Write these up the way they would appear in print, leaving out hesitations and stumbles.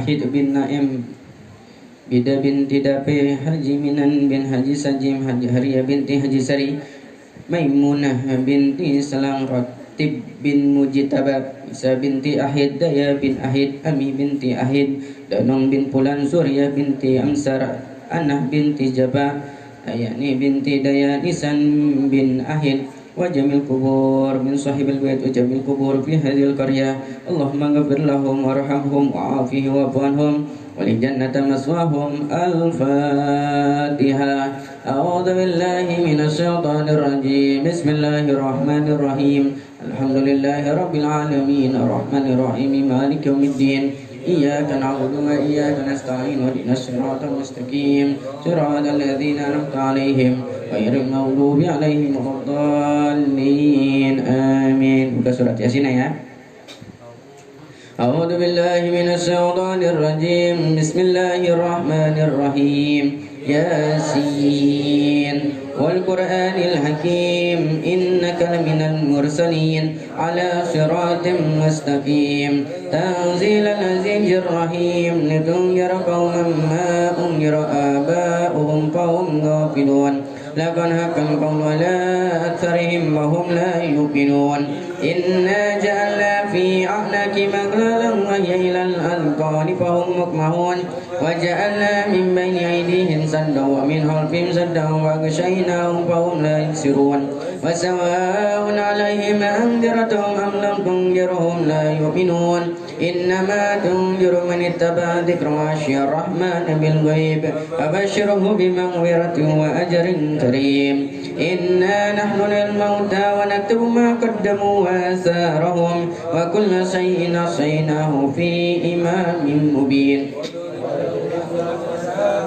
Ahid bin Naim Bida binti Dape Haji Minan bin Haji Sajim Haji Haria binti Haji Sari Maimunah binti Salang Ratib bin Mujitabab Isa binti Ahid Daya bin Ahid Ami binti Ahid Danong bin Pulan Surya binti Amsar Anah binti Jabah Ayani binti Daya Nisan bin Ahid وجميع القبور من صاحب البيت وجميع القبور في هذه القرية اللهم اغفر لهم وارحمهم وعافهم واعف عنهم وللجنة مثواهم الفاتحة أعوذ بالله من الشيطان الرجيم بسم الله الرحمن الرحيم الحمد لله رب العالمين الرحمن الرحيم مالك يوم الدين إياك نعبد وإياك نستعين واهدنا الصراط المستقيم صراط الذين أنعمت عليهم غير المغضوب عليهم ولا الضالين آمين. Buka surat Yasin ya. أعوذ بالله من الشيطان الرجيم بسم الله الرحمن الرحيم ياسين والقرآن الحكيم إنك لمن المرسلين على صراط مستقيم تنزيل العزيز الرحيم لتنذر قوما ما أنذر آباؤهم فهم غافلون لقد حق القول على أكثرهم وهم لا يوقنون إنا جعلنا في أعناق مغلالا وهي إلى الأذقان فهم مقمحون وجعلنا من بين أيديهم سدا ومن خلفهم سدا وغشيناهم فهم لا يبصرون وسواء عليهم أنذرتهم أم لم تنذرهم لا يؤمنون إنما تنذر من اتبع ذكر وخشي الرحمن بالغيب فبشره بمغفرة وأجر كريم إنا نحن الموتى ونكتب ما قدموا وآثارهم وكل شيء أحصيناه في إمام مبين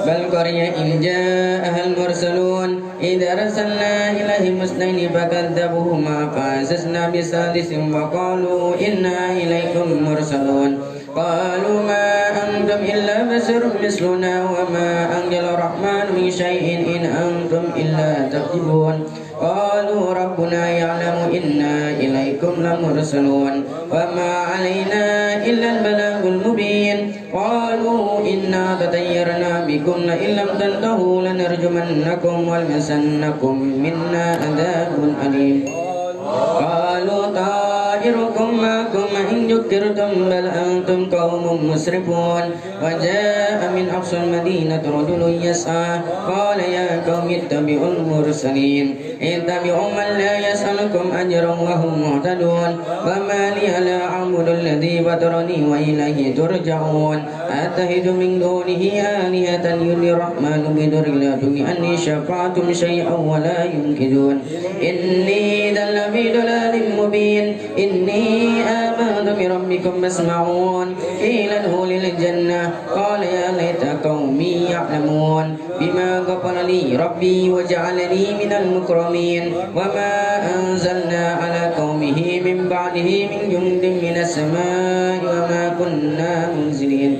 بل قرية إن جاءها المرسلون إذا أرسلنا إليهم اثنين فكذبوهما فعززنا بثالث وقالوا إنا إليكم مرسلون قالوا ما أنتم إلا بشر مثلنا وما أنزل الرحمن من شيء إن أنتم إلا تكذبون قالوا ربنا يعلم إنا إليكم لمرسلون وما علينا إلا البلاغ المبين قالوا إنا تطيرنا بكم لئن لم تنتهوا لنرجمنكم ولمسنكم منا عذاب أليم قالوا طائركم معكم إن ذكرتم بل أنتم قوم مسرفون وجاء من أقصى المدينة رجل يسعى قال يا قوم اتبعوا المرسلين اتبعوا من لا يسألكم أجرا وهم مهتدون وما لي لا أعبد الذي فطرني وإليه ترجعون أتخذ من دونه آلهة يرني الرحمن بضر لا تغني عني شفاعتهم شيئا ولا ينقذون إني إذا لفي ضلال مبين إني آمنت بربكم فاسمعون قيل ادخل الجنة قال يا ليت قومي يعلمون بما غفر لي ربي وجعلني من المكرمين وما أنزلنا على قومه من بعده من جند من السماء وما كنا منزلين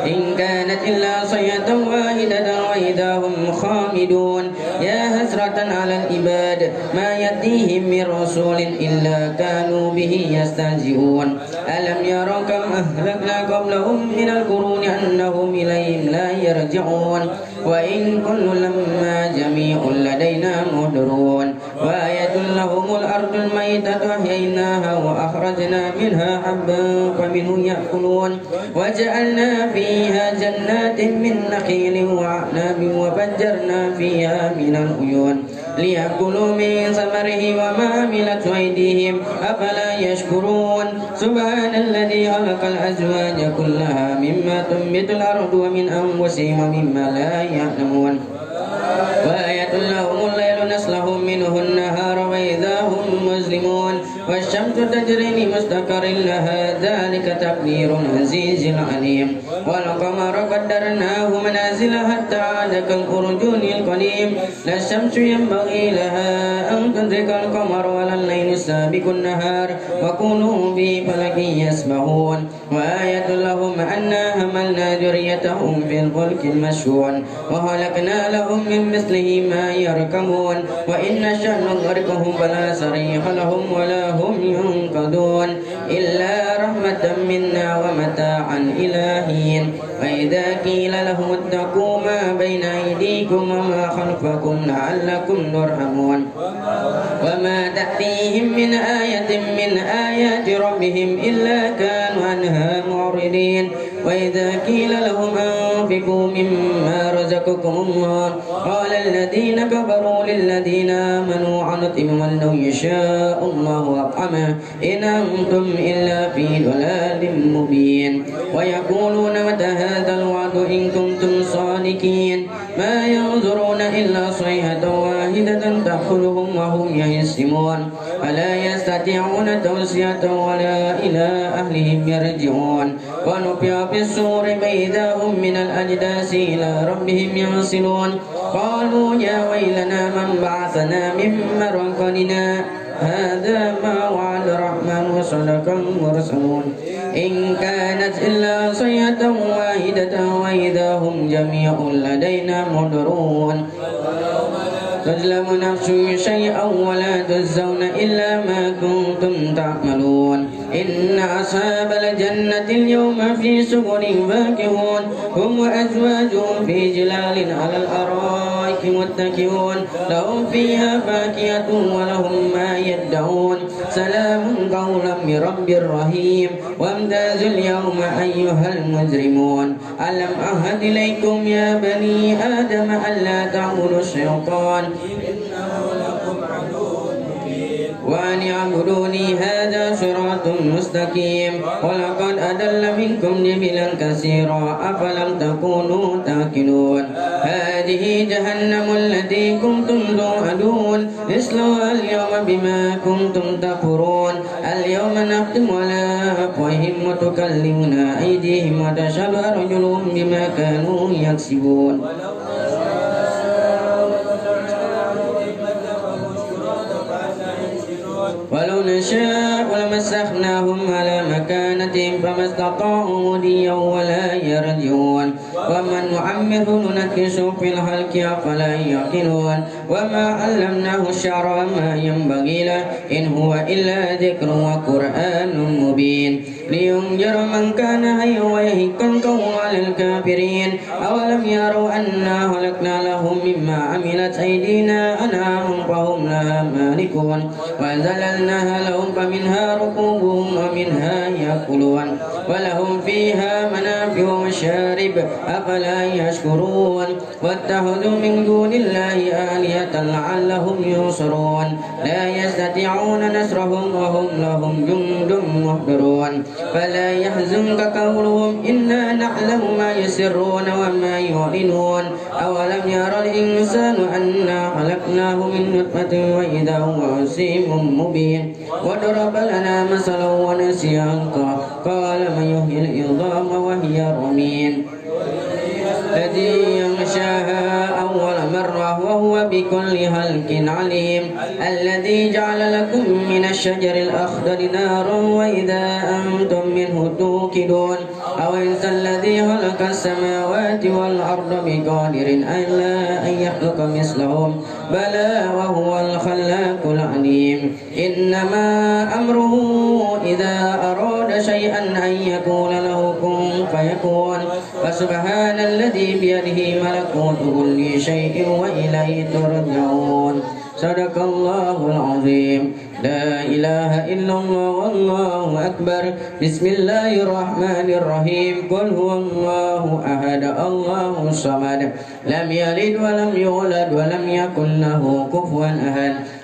إن كانت إلا صيحة واحدة وإذا هم خامدون يا حسرة على العباد ما يأتيهم من رسول إلا كانوا به يستهزئون ألم يروا كم أهلكنا قبلهم من القرون أنهم إليهم لا يرجعون وإن كل لما جميع لدينا محضرون وآية لهم الأرض الميتة أحييناها وأخرجنا منها حبا فمنه يأكلون وجعلنا فيها جنات من نخيل وأعناب وفجرنا فيها من العيون ليأكلوا من ثمره وما عملت أيديهم أفلا يشكرون سبحان الذي خلق الأزواج كلها مما تنبت الأرض ومن أنفسهم ومما لا يعلمون وآية لهم الليل نسلخ منه النهار وإذا هم مسلمون والشمس تجري لمستقر لها ذلك تقدير العزيز العليم والقمر قدرناه منازل حتى عاد كالأرجون القديم لا الشمس ينبغي لها أن تدرك القمر ولا الليل سابق النهار وكلوا في فلك يسبحون وآية لهم أنا حملنا ذريتهم في الفلك المشحون وخلقنا لهم من مثله ما يركبون وإن نشأ نغرقهم فلا صريخ لهم ولا هم ينقذون إلا رحمة منا ومتاعا إلى حين وإذا قيل لهم اتقوا ما بين أيديكم وما خلفكم لعلكم ترحمون وما تأتيهم من آية من آيات ربهم إلا كانوا عنها معرضين وإذا قيل لهم أنفقوا مما رزقكم الله قال الذين كفروا للذين آمنوا أنطعم من لو يشاء الله أطعمه إن أنتم إلا في ضلال مبين ويقولون متى هذا الوعد إن كنتم صادقين ما ينظرون إلا صيحة واحدة تأخذهم وهم يهزمون ألا يستطيعون توصية ولا إلى أهلهم يرجعون ونفخ في الصور فإذا هم من الأجداث إلى ربهم ينسلون قالوا يا ويلنا من بعثنا من مرقدنا هذا ما وعد الرحمن وصدق المرسلون إن كانت إلا صيحة واحدة وإذا هم جميع لدينا محضرون تظلم نفس شيئا ولا تجزون إلا ما كنتم تعملون إن أصحاب الجنة اليوم في سبل فاكهون هم وأزواجهم في جلال على الأرائك متكئون لهم فيها فاكهة ولهم ما يدعون سلام قولا من رب رحيم وامتازوا اليوم أيها المجرمون ألم أعهد إليكم يا بني آدم ألا تعبدوا الشيطان وأن اعبدوني هذا صراط مستقيم ولقد أضل منكم جبلا كثيرا أفلم تكونوا تعقلون هذه جهنم التي كنتم توعدون اصلوها اليوم بما كنتم تكفرون اليوم نختم على أفواههم وتكلمنا أيديهم وتشهد أرجلهم بما كانوا يكسبون ولو نشاء لمسخناهم على مكانتهم فما استطاعوا مديا ولا يرجعون ومن نعمره ننكسه في الخلق أفلا يعقلون وما علمناه الشعر وما ينبغي له إن هو إلا ذكر وقرآن مبين لينذر من كان حيا ويحق القول على الكافرين أولم يروا أنا خلقنا لهم مما عملت أيدينا أنعام فهم لها مالكون وذللناها لهم فمنها ركوبهم ومنها يأكلون ولهم فيها منافع ومشارب أفلا يشكرون واتخذوا من دون الله آلهة لعلهم ينصرون لا يستطيعون نصرهم وهم لهم جند محضرون فلا يحزنك قولهم إنا نعلم ما يسرون وما يعلنون أولم يرى الإنسان أنا خلقناه من نطفة وإذا هو خصيم مبين وضرب لنا مثلا ونسي خلقه قال من يحيي العظام وهي رميم الذي يغشاها أول مرة وهو بكل خلق عليم الذي جعل لكم من الشجر الأخضر نارا وإذا أنتم منه توقدون أوليس الذي خلق السماوات والأرض بقادر ألا أن يخلق مثلهم بلى وهو الخلاق العليم إنما أمره إذا أراد شيئا أن يقول له كن فيكون فسبحان الذي بيده ملكوت كل شيء وإليه ترجعون صدق الله العظيم لا إله إلا الله والله أكبر بسم الله الرحمن الرحيم قل هو الله أحد الله الصمد لم يلد ولم يولد ولم يكن له كفوا أحد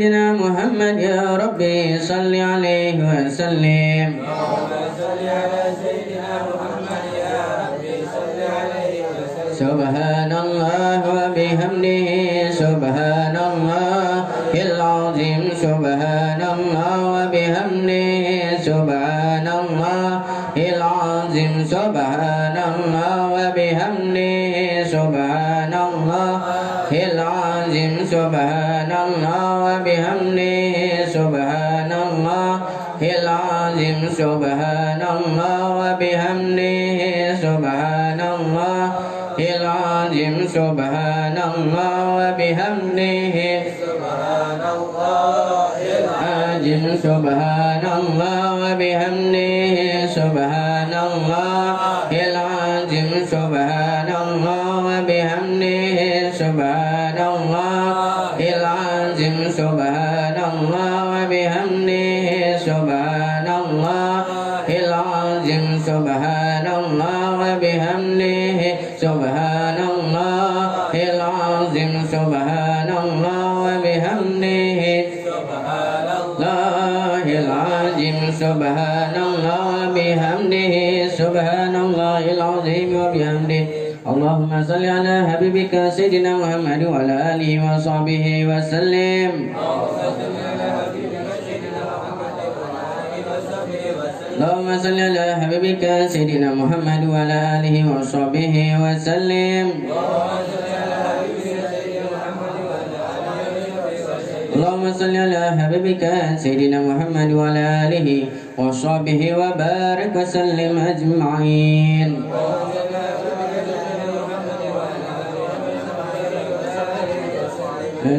سيدنا محمد يا ربي صل عليه وسلم. سبحان الله وبحمده سبحان الله العظيم سبحان الله وبحمده سبحان الله العظيم سبحان الله وبحمده سبحان الله العظيم سبحان الله وبحمده سبحان الله العظيم سبحان الله وبحمده سبحان الله العظيم سبحان الله وبحمده سبحان الله العظيم سبحان الله وبحمده سبحان الله العظيم سبحان الله وبحمده سبحان الله العظيم سبحان الله وبحمده سبحان الله العظيم سبحان الله وبحمده سبحان الله العظيم سبحان الله وبحمده سبحان الله العظيم سبحان الله وبحمده سبحان الله العظيم وبحمده. اللهم صل على حبيبك سيدنا محمد وعلى آله وصحبه وسلم. اللهم صل على حبيبك سيدنا محمد وعلى آله وصحبه وسلم. اللهم صل على حبيبك سيدنا محمد وعلى آله وصحبه وبارك وسلم أجمعين.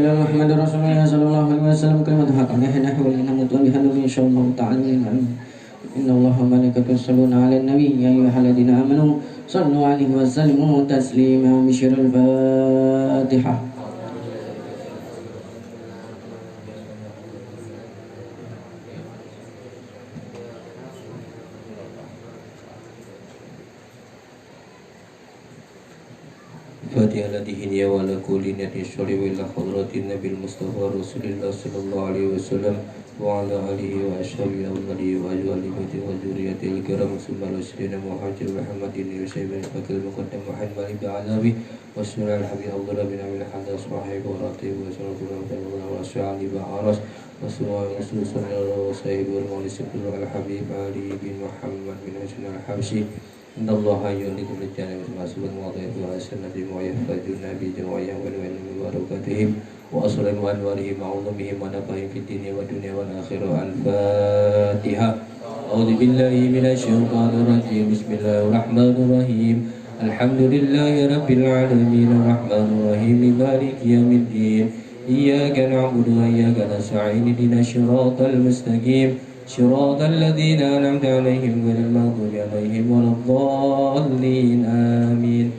لا محمد رسول الله صلى الله عليه وسلم كلمة حق نحن ولنا متوجها إن شاء الله تعالى. إن الله وملائكته يصلون على النبي يا أيها الذين آمنوا صلوا عليه وسلموا تسليما. بشر الفاتحة. فاتحة التي هي وعلى كل نية الشرع إلى حضرة النبي المصطفى رسول الله صلى الله عليه وسلم وعلى آله وأصحابه أولاده وأزواجه وذريته الكرام ثم رسولنا محمد محمد وسيد الفقيه المقدم محمد بن عذابه وسنة الحبيب أفضل بن أبي الحدث صاحب وراتب وسنة المحمد وسعد بن عرس وسنة رسول صلى الله عليه وسلم والمولى سبحانه الحبيب علي بن محمد بن حسن الحبشي. إن الله يولد الرجال والمسؤول وضيف وسنة ويحفظ النبي جميعا والوالد من بركاتهم وأصل وأنوارهم وعظمهم ونفعهم في الدين والدنيا والآخرة. الفاتحة. أعوذ بالله من الشيطان الرجيم. بسم الله الرحمن الرحيم. الحمد لله رب العالمين الرحمن الرحيم مالك يوم الدين إياك نعبد وإياك نستعين اهدنا الصراط المستقيم صراط الذين أنعمت عليهم غير المغضوب عليهم ولا الضالين آمين.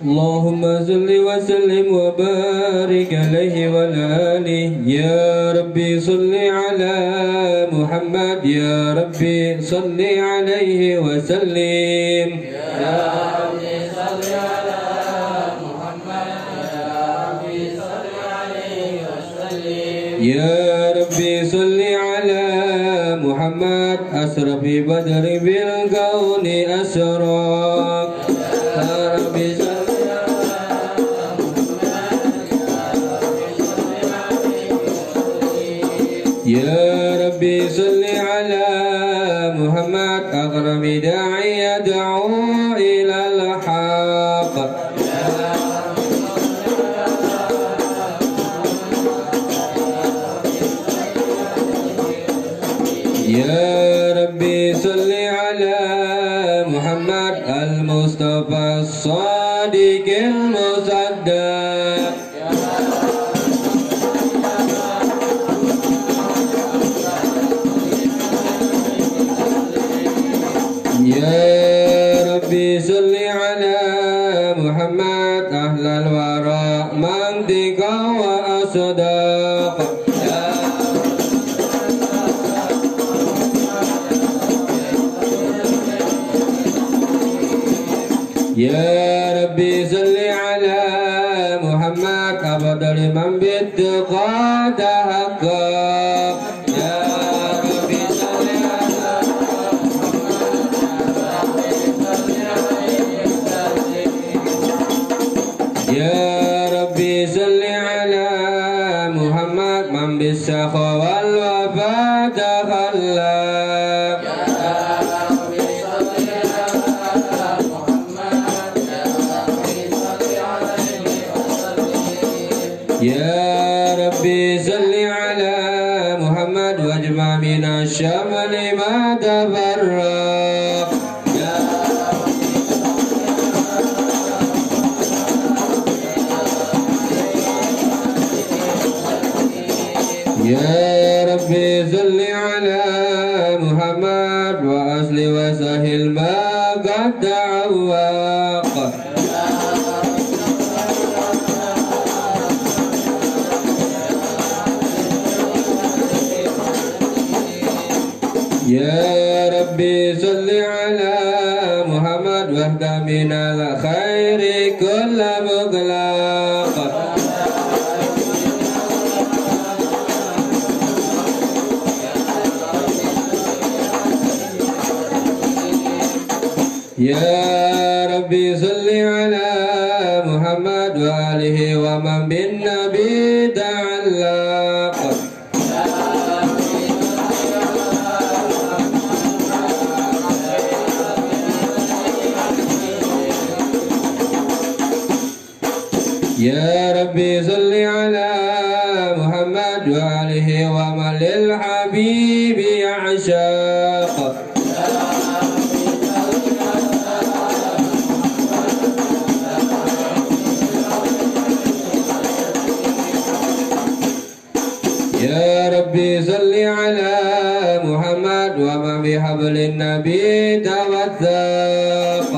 اللهم صل وسلم وبارك عليه وعلى آله. يا ربي صل على محمد يا ربي صل عليه وسلم. يا ربي صل على محمد يا ربي صل عليه وسلم. يا ربي صل على محمد أسرى في بدر بالكون أسرى. يا ربي يا ربي صل على محمد أكرم داعي يدعو إلى الحق. يا ربي صل على محمد المصطفى الصادق المصدق. يا ربي صل على محمد أهل الورى منطقا وأصداق. يا ربي صل على محمد أفضل من بالتقى تحقق يا ربي صل على يا ربي صل على محمد من بالسخاء والوفاء تخلق يا ربي صل على محمد واجمع من الشمل ما تفرق يا ربي صل على محمد وأصل وسهل ما قد تعوق يا ربي صل على محمد واهد من الخير كل مغلق يا ربي صل على محمد وآله ومن بالنبي تعلق يا ربي صل على محمد وآله ومن للحبيب يعشق يا ربي صل على محمد ومن بحبل النبي توثق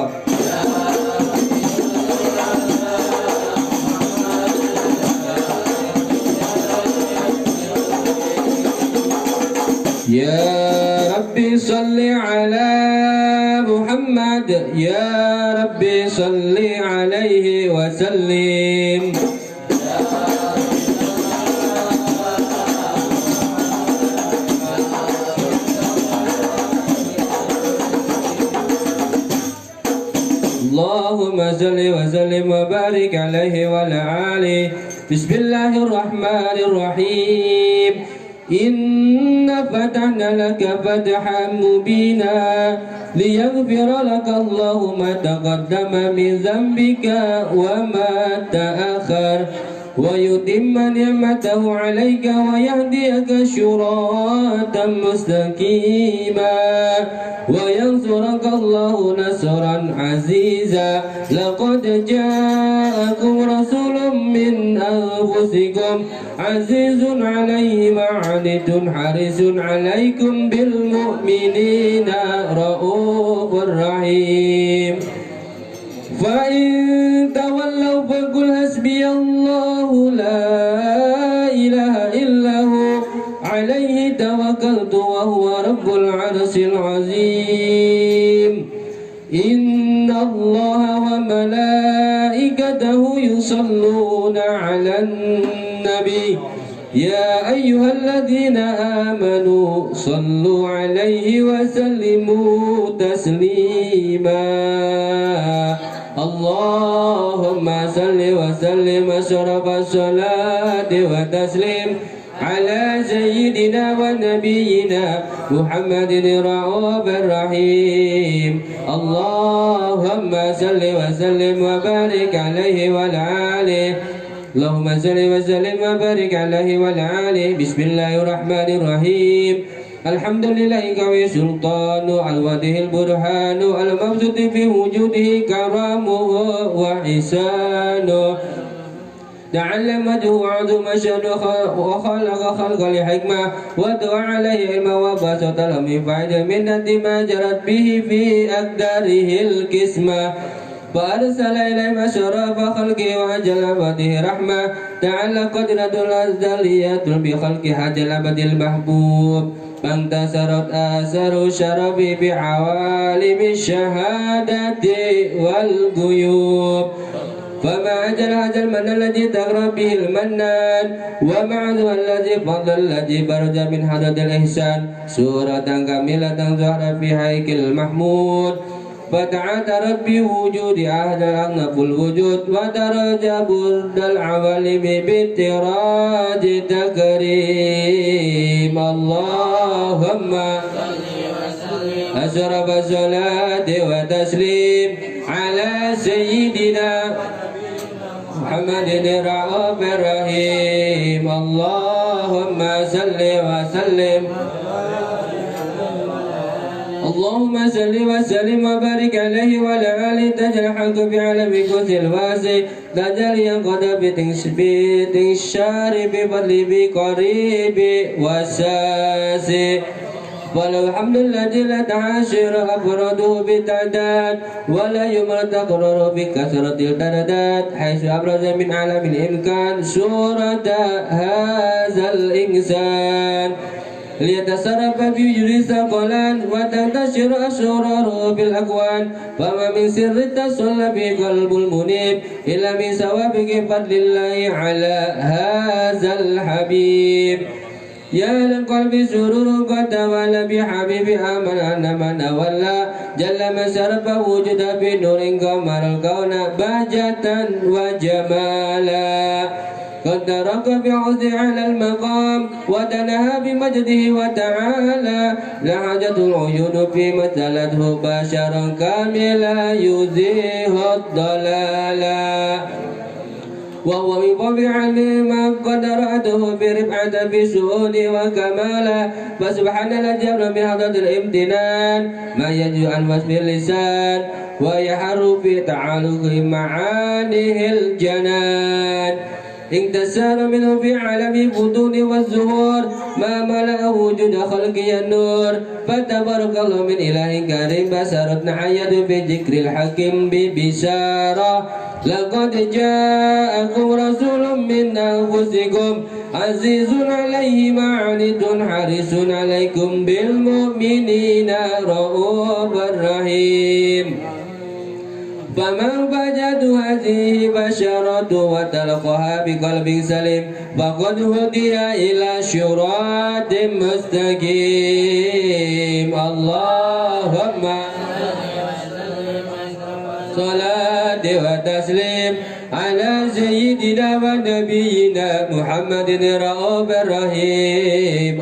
يا ربي صل على محمد يا ربي صل عليه وسلم اللهم صل وسلم وبارك عليه وعلى آله. بسم الله الرحمن الرحيم. إنا فتحنا لك فتحا مبينا ليغفر لك الله ما تقدم من ذنبك وما تأخر ويتم نعمته عليك ويهديك صراطا مستقيما وينصرك الله نصرا عزيزا. لقد جاءكم رسول من أنفسكم عزيز عليه ما عنتم حريص عليكم بالمؤمنين رؤوف رحيم. فإن تولوا فقل حسبي الله لا إله إلا هو عليه توكلت وهو رب العرش العظيم. إن الله وملائكته يصلون على النبي يا أيها الذين آمنوا صلوا عليه وسلموا تسليما. اللهم صل وسلم أشرف الصلاة وتسليم على سيدنا ونبينا محمد الرؤوف الرحيم. اللهم صل وسلم وبارك عليه وعلى آله. اللهم صل وسلم وبارك عليه وعلى آله. بسم الله الرحمن الرحيم. الحمد لله قوي سلطان الوجه البرهان المبسوط في وجوده كرامه وإحسانه تعلمته عظم شأنه وخلق خلق لحكمة ودعا عليه علما وبسط له من فائدة منة ما جرت به في أقداره القسمة فأرسل إليهم أشرف خلقه وأجل أبده رحمة تعالى قدرة الأزلية بخلق حاج الأبد المحبوب فانتصرت آثار الشرف بعوالم الشهادة والغيوب فما أجل هذا المن الذي تغرب به المنان ومعذ الذي فضل الذي برز من حضرة الإحسان سورة كاملة ظهر في هيكل المحمود فتعثرت بوجود أهل أغنف الوجود ودرج برد العوالم بالتراج تكريم اللهم أشرف الصلاة وتسليم على سيدنا محمد الرؤوف الرحيم اللهم صل وسلم اللهم صل وسلم وبارك عليه وعلى آله تجل حق في عالم قدس الواسع تجل ينقضى بتنشار بفضل بقريب وساسي ولو الحمد الذي لا تعاشر أفراده بالتعداد ولا يمر تقرر بكثرة الترداد حيث أبرز من عالم الإمكان صورة هذا الإنسان ليتصرف في وجود ثقلان وتنتشر أسراره بالأكوان فما من سر اتصل به قلب المنيب إلا من سوابق فضل الله على هذا الحبيب يا للقلب سرور قد تولى بحبيب آمن أن من أولى جل من شرف وجود بنور قمر الكون بهجة وجمالا قد ترك بعز على المقام وتنهى بمجده وتعالى لحاجة العيون في مثلته بشرا كاملا يزيه الضلالا وهو من طبع ما قد رأته برفعة بسؤول وكمالا فسبحان الذي من حضرة الامتنان ما يجي عن وصف اللسان ويحر في تعالق معانيه الجنان انتسار منه في عالم البطون والزهور ما ملأ وجود خلقه النور فتبارك الله من إله كريم بسرت نحيد في ذكر الحكيم ببشارة لقد جاءكم رسول من أنفسكم عزيز عليه ما عنتم حريص عليكم بالمؤمنين رؤوف رحيم فمن وجد هذه بشرة وتلقها بقلب سليم فقد هدي إلى صراط مستقيم اللهم صلاة وتسليم على سيدنا ونبينا محمد الرؤوف الرحيم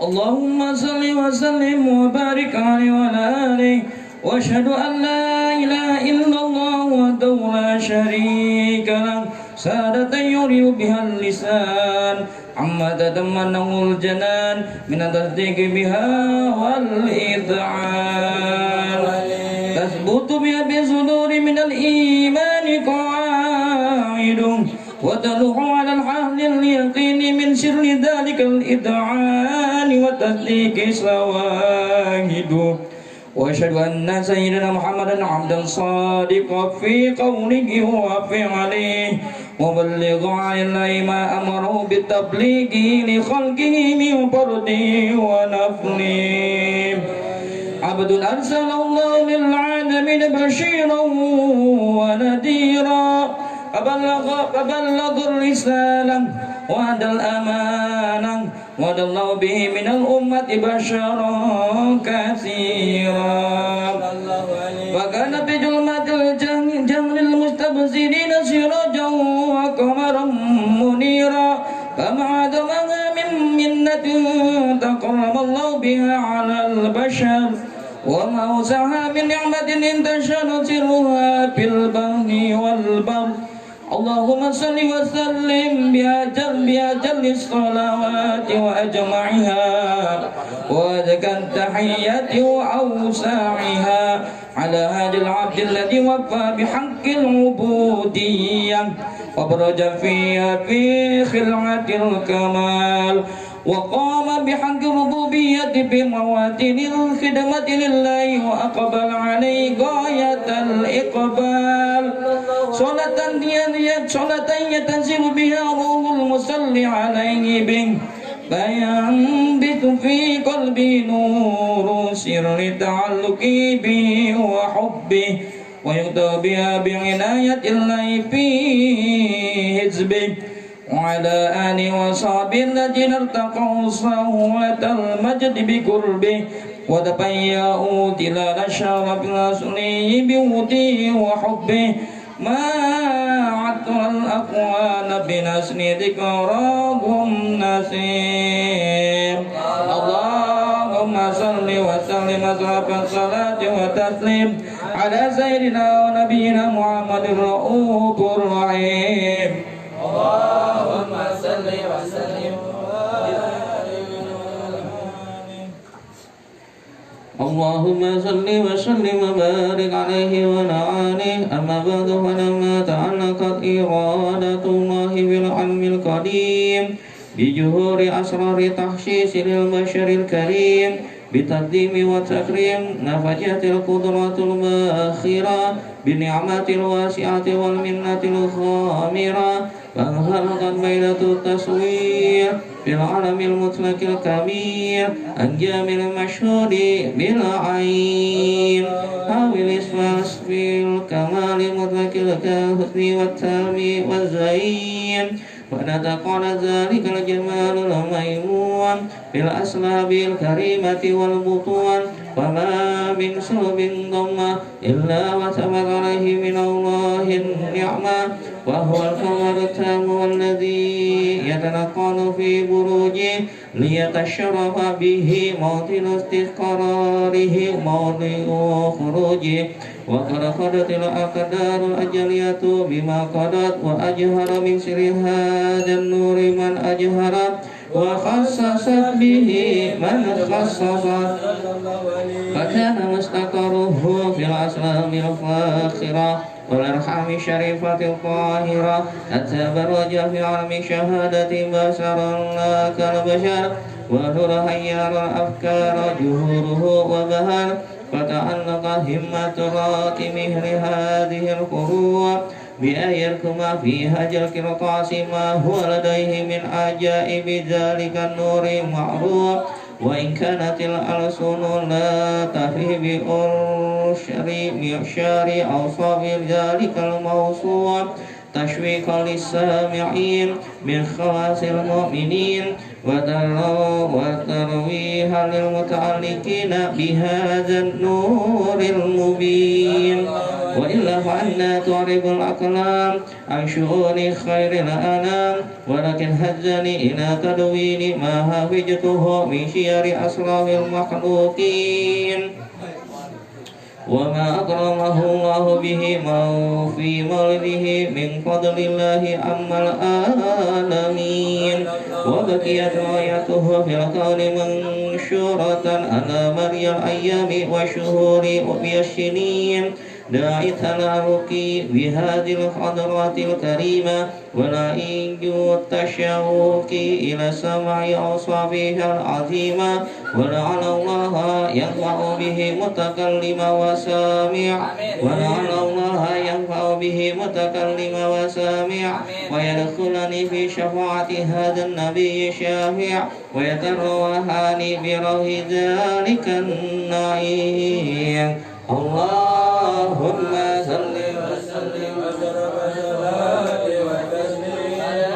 اللهم صل وسلم وبارك عليه وعلى آله واشهد أن لا إله إلا الله وحده لا شريك له سادة يري بها اللسان عما تتمنه الجنان من التصديق بها والإذعان تثبت بها بصدور من الإيمان قواعد وتلوح على الحال اليقين من سر ذلك الإذعان وتصديق شواهد وأشهد أن سيدنا محمدا عبدا صادقا في قوله وفعله وبلغ عن الله ما أمره بالتبليغ لخلقه من فرده ونفله عبد أرسل الله للعالمين بشيرا ونذيرا فبلغ الرسالة وأدى الأمانة وأدى الله به من الأمة بشرا كثيرا وكان بظلمة الجهل المستبصرين سراجا وقمرا منيرا فما دمها من منة تكرم الله بها على البشر وما وسعها من نعمة انتشر سرها في البحر والبر اللهم صل وسلم بأجل الصلوات وأجمعها وأزكى التحيات وأوساعها على هذا العبد الذي وفى بحق العبودية وبرز فيها في خلعة الكمال وقام بحق الربوبية بمواتن الخدمة لله وأقبل عليه غاية الإقبال صلاة يتنزل بها روح المصلي عليه به فينبت في قلبي نور سر تعلقي به وحبه ويؤتى بها بعناية الله في حزبه وعلى آله وصحبه الذين ارتقوا صهوة المجد بقربه وتبيأوا تلال الشرف الأصلي بوده وحبه ما عطر الأقوال بنسل ذكراهم نسيم اللهم صل وسلم أشرف الصلاة وتسليم على سيدنا ونبينا محمد الرؤوف الرحيم اللهم صل وسلم اللهم صل وسلم وبارك عليه وعلى آله أما بعد فلما تعلقت إرادة الله بالعلم القديم بجهور أسرار تخصيص للبشر الكريم بتقديم وتكريم نفجت القدرة الباخرة بالنعمة الواسعة والمنة الخامرة فانخلقت بينة التصوير في العالم المطلق الكبير الجامع المشهود بالعين أو الإسفاس في الكمال المطلق الحسن والتام والزين ونتقن ذلك الجمال الميمون في الأسلاب الكريمة والبطون وما من سلب ضمة إلا وثبت عليه من الله النعمة وهو القمر التام والذي يتنقل في بروجه ليتشرف به موطن استقراره موضع خروجه وقد قضت الأقدار الأجلية بما قضت وأجهر من سر هذا النور من أجهرت وخصصت به من خصصت فكان مستقره في الأسلام الفاخرة والأرحام الشريفة الطاهرة التبرج في علم شهادة بشرا لا كالبشر ونور هيار الأفكار جهوره وبهر فتعلق همة راكمه لهذه القروة بأن يركم في هجر القرطاس ما هو لديه من عجائب ذلك النور معروف وإن كانت الألسن لا تفي بإرشار أوصاف ذلك الموصوف تشويقا للسامعين من خواص المؤمنين وترويها للمتعلقين بهذا النور المبين وإلا فأنا تعرب الأقلام عن شؤون خير الأنام ولكن هزني إلى تدوين ما حفظته من شير أسرار المخلوقين وما أكرمه الله به في مولده من فضل الله أما العالمين وبقيت رايته في الكون منشورة على مري الأيام والشهور والسنين داعي تلاركي بهذه الحضرات الكريمة ولا ينجو التشوق إلى سماع أوصافها العظيمة ولعل الله ينفع به متكلم وسامع ولعل الله ينفع به متكلم وسامع ويدخلني في شفاعة هذا النبي الشافع ويتروحني بروح ذلك النعيم اللهم صل وسلم وبارك وتسليم على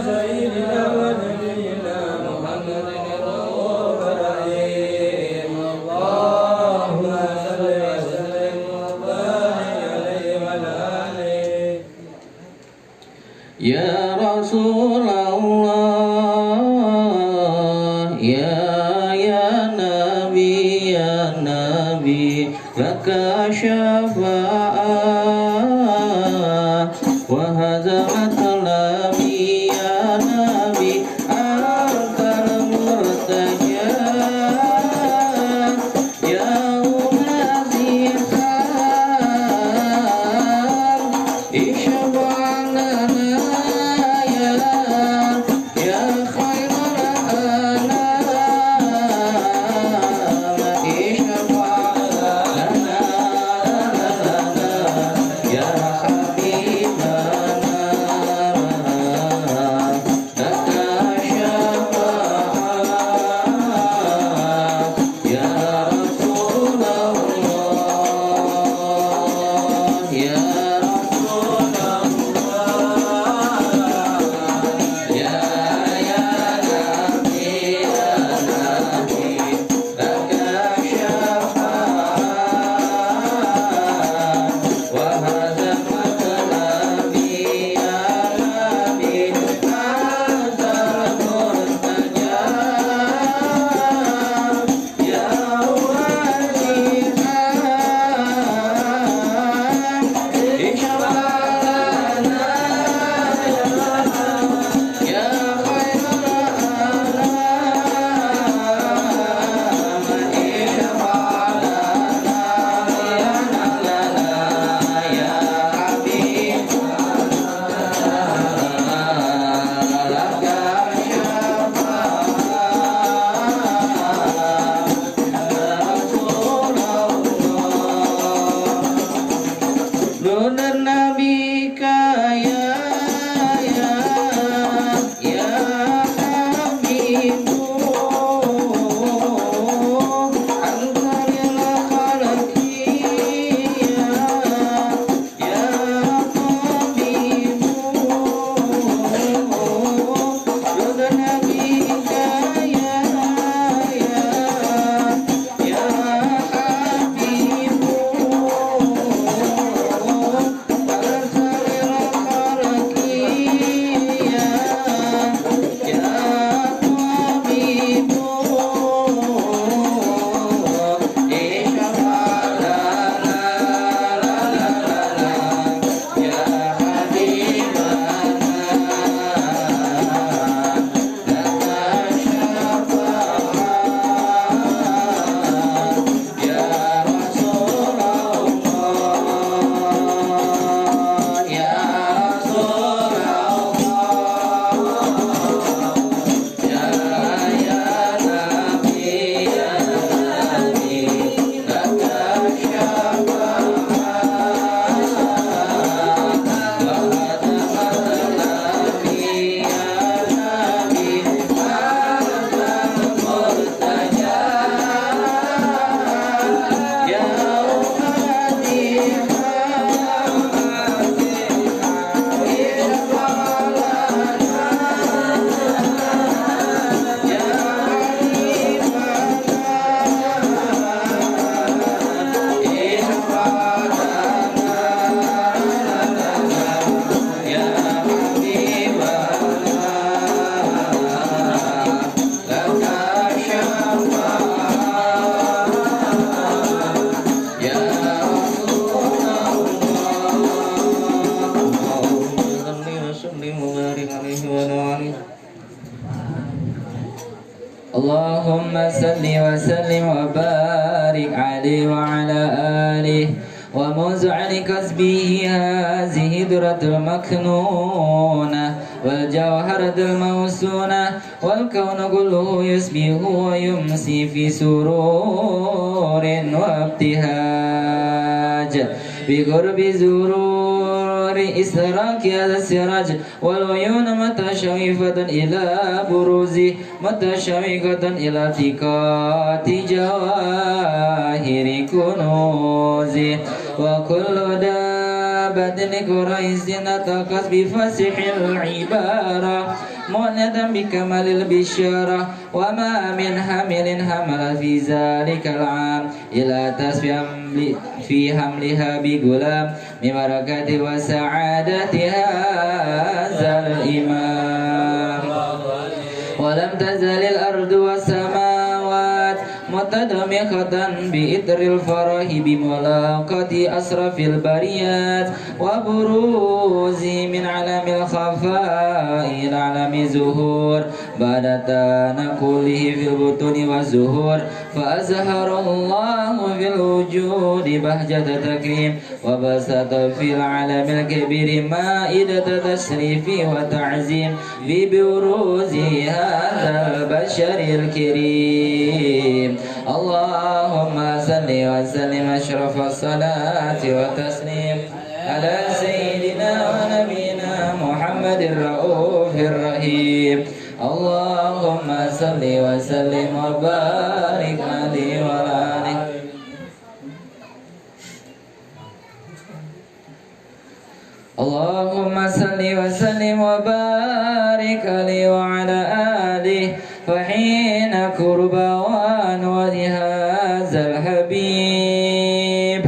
سيدنا ونبينا محمد الرؤوف الرحيم اللهم صل وسلم وبارك عليه وعلى آله يا رسول الله يا نبي لك شفاعة وهذا مطلبي يا نبي أنت المرتجى يا الذي خان اشفع لنا يا خير الأنام اشفع لنا اللهم صل وسلم وبارك عليه وعلى آله وموزع لكسبه هذه درة المكنونة والجوهرة الموسونة والكون كله يسبح ويمسي في سرور وابتهاج بقرب زرور إسراك هذا السراج والعيون متشوفة إلى بروزه متشوقة إلى ثقات جواهر كنوزه وكل دابة لقريش نطقت بفصح العبارة مؤنة بكمال البشارة وما من حمل حمل في ذلك العام إلى تسفيا في حملها بغلام ببركة وسعادة هذا الإمام ولم تزل الأرض والسماوات متدمخة بإثر الفرح بملاقاة أسرف البريات وبروز من علم الخفاء إلى علم الظهور بعد تنقله في البطون والزهور فأزهر الله في الوجود بهجة تكريم وبسط في العالم الكبير مائدة تشريف وتعزيم ببروز هذا البشر الكريم اللهم صل وسلم أشرف الصلاة والتسليم على سيدنا ونبينا محمد الرؤوف الرحيم اللهم صل وسلم وبارك عليه وعلى آله اللهم صل وسلم وبارك عليه وعلى آله فحين كربوان ولهذا الحبيب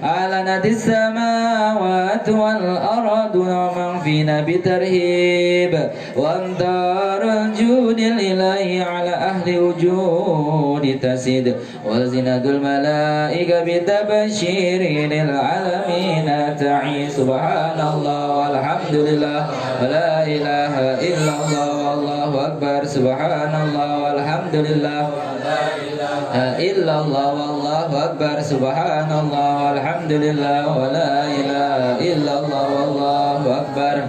أعلنت السماوات والأرض ومن فينا بترهيب وامطار الجود الإلهي على أهل وجود تسيد وزناد الملائكة بتبشير للعالمين تعي سبحان الله والحمد لله ولا إله إلا الله والله أكبر سبحان الله والحمد لله ولا إله إلا الله والله أكبر سبحان الله والحمد لله ولا إله إلا الله والله أكبر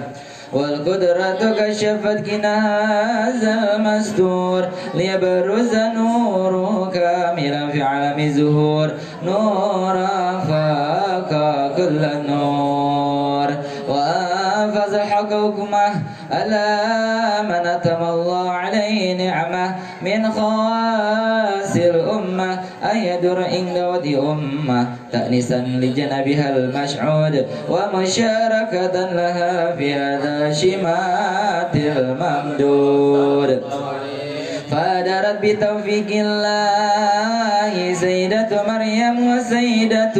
والقدرة كشفت كناز المستور ليبرز نور كاملا في عالم الزهور نورا فاق كل النور وأنفذ حكمه ألا من أتم الله عليه نعمة من خواص الأمة أن يدر عند ودي أمة تأنيسا لجنبها المشعود ومشاركة لها في هذا شمات الممدود فدارت بتوفيق الله سيدة مريم وسيدة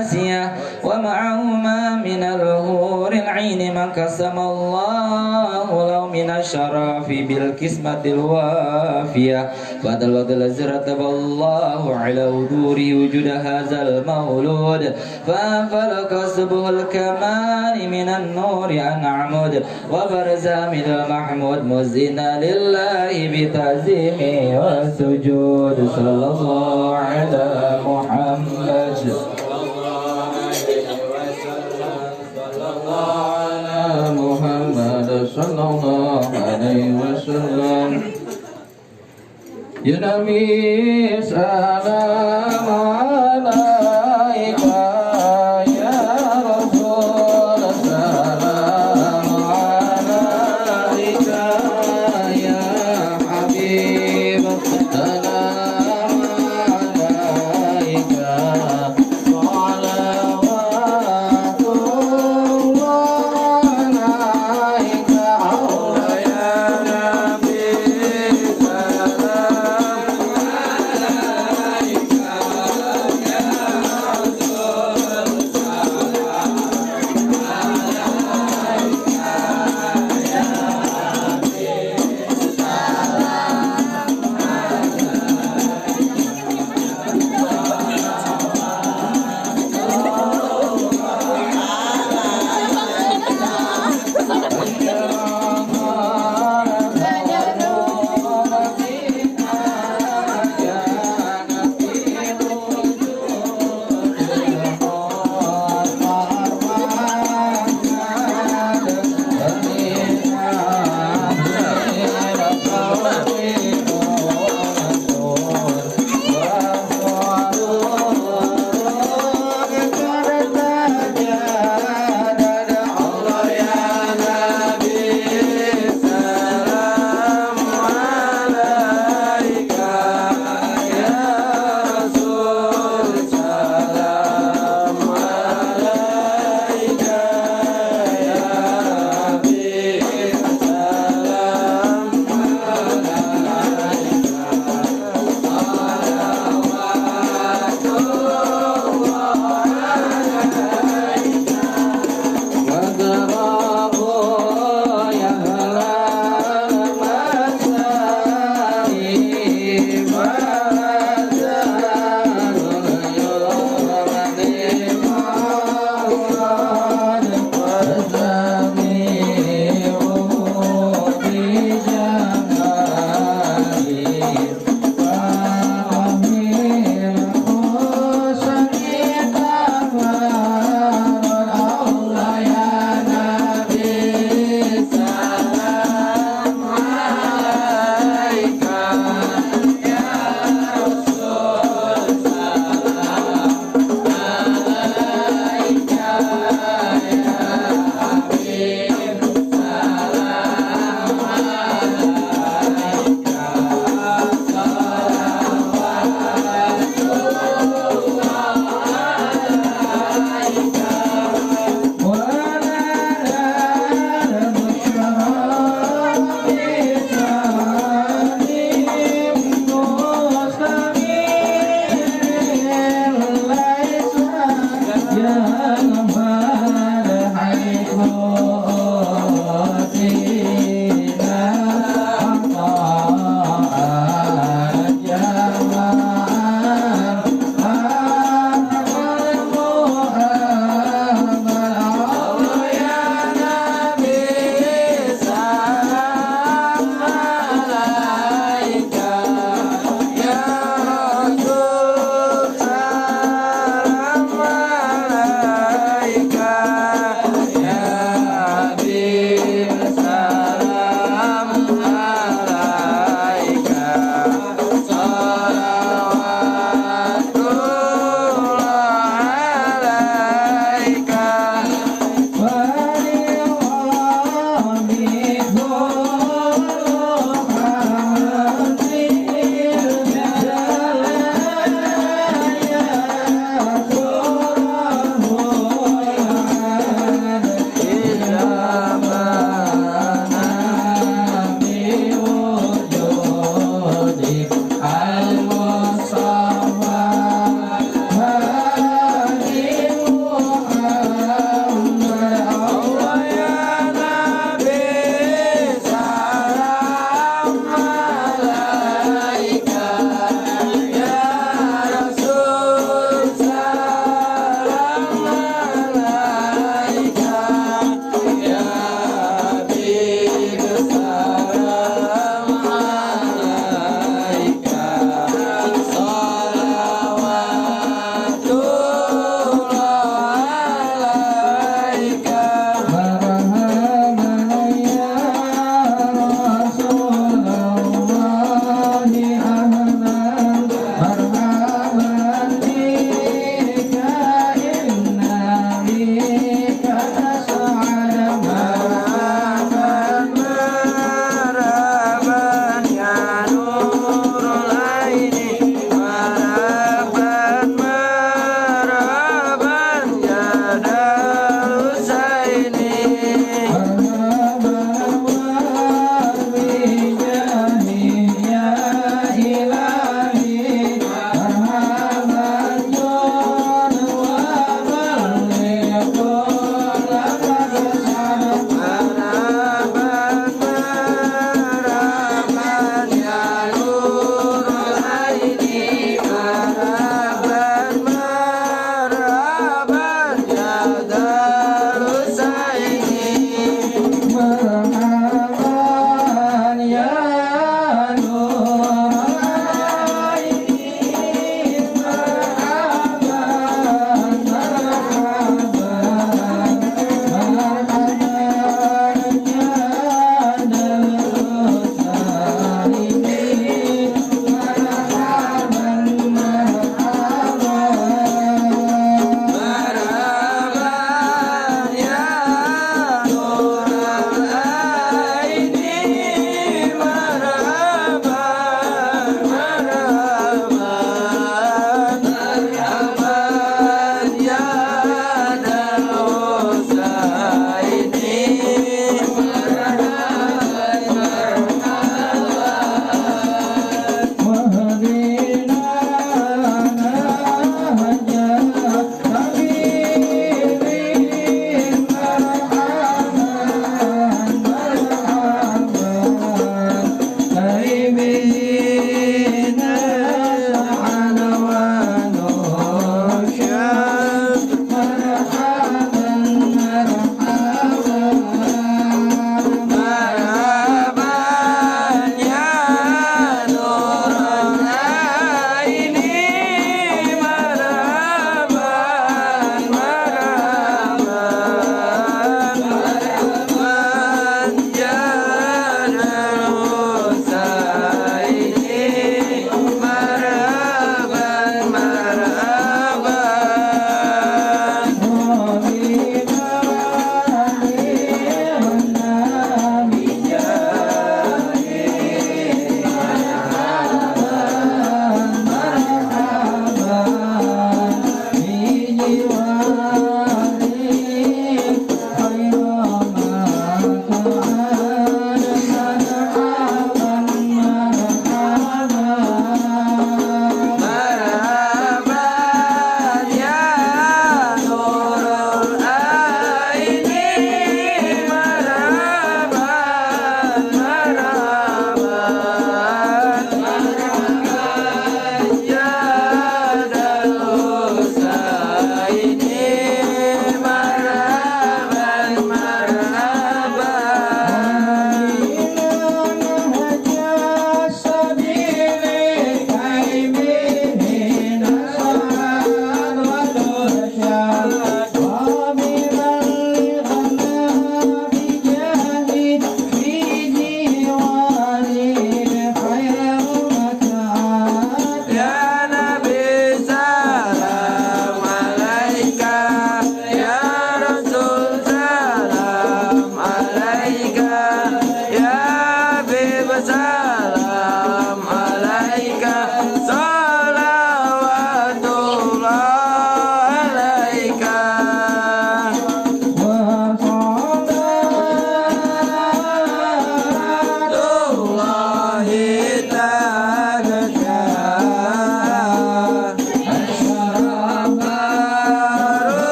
آسيا ومعهما من الهور العين من قسم الله له من الشرف بالقسمة الوافية بعد الوقت الذي رتب الله على وجوده وجود هذا المولود فانفلق صبح الكمال من النور أن عمود وبرز من المحمود مزنا لله بتعظيم والسجود صلى الله على محمد صلى الله عليه وسلم يا نبي سلام عليك يا رسول سلام عليك يا حبيب سلام عليك صلوات الله عليك يا نبي سلام عليك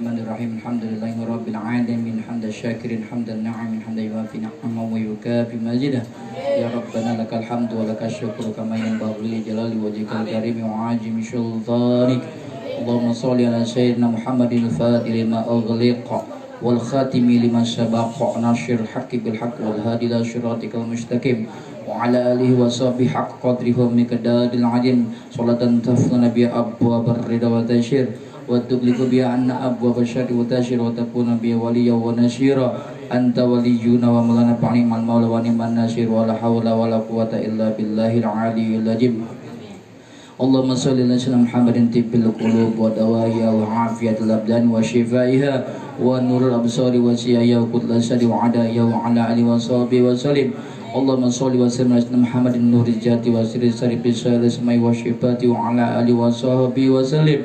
Bismillahirrahmanirrahim. Alhamdulillahirabbil alamin hamdan syakirin hamdan na'imin hamdan yuwafi ni'amahu wa yukafi mazidah. Ya Rabbana lakal hamdu wa lakal syukru kama yanbaghi li jalali wajhikal karim wa 'azimi sultanik. Allahumma shalli ala sayyidina Muhammadin al-fatih lima ughliqa wal khatimi lima sabaqa nasir haqqi bil haqq wal hadi ila siratikal mustaqim wa ala alihi wa sahbihi haqq qadrihi wa miqdaril 'azim. Salatan tafdhuna bi abwabar ridha wa tasyir wa tugliku bi anna abwab asyari wa tasyir wa takuna bi waliyya wa nasyira. Anta waliyuna wa maulana fa'ni'mal maula wa ni'man nasir wa la hawla wa la quwwata illa billahil 'aliyyil 'azim. Allahumma shalli ala sayyidina Muhammadin tibbil qulub wa dawa'iha wa afiyatil abdan wa shifaiha wa nurul absari wa siyaya wa kullal sadi wa adaiha wa ala alihi wa sahbihi wa sallim. Allahumma shalli wa sallim ala sayyidina Muhammadin nuril jati wa sirri sarifi samai wa shifati wa ala alihi wa sahbihi wa sallim.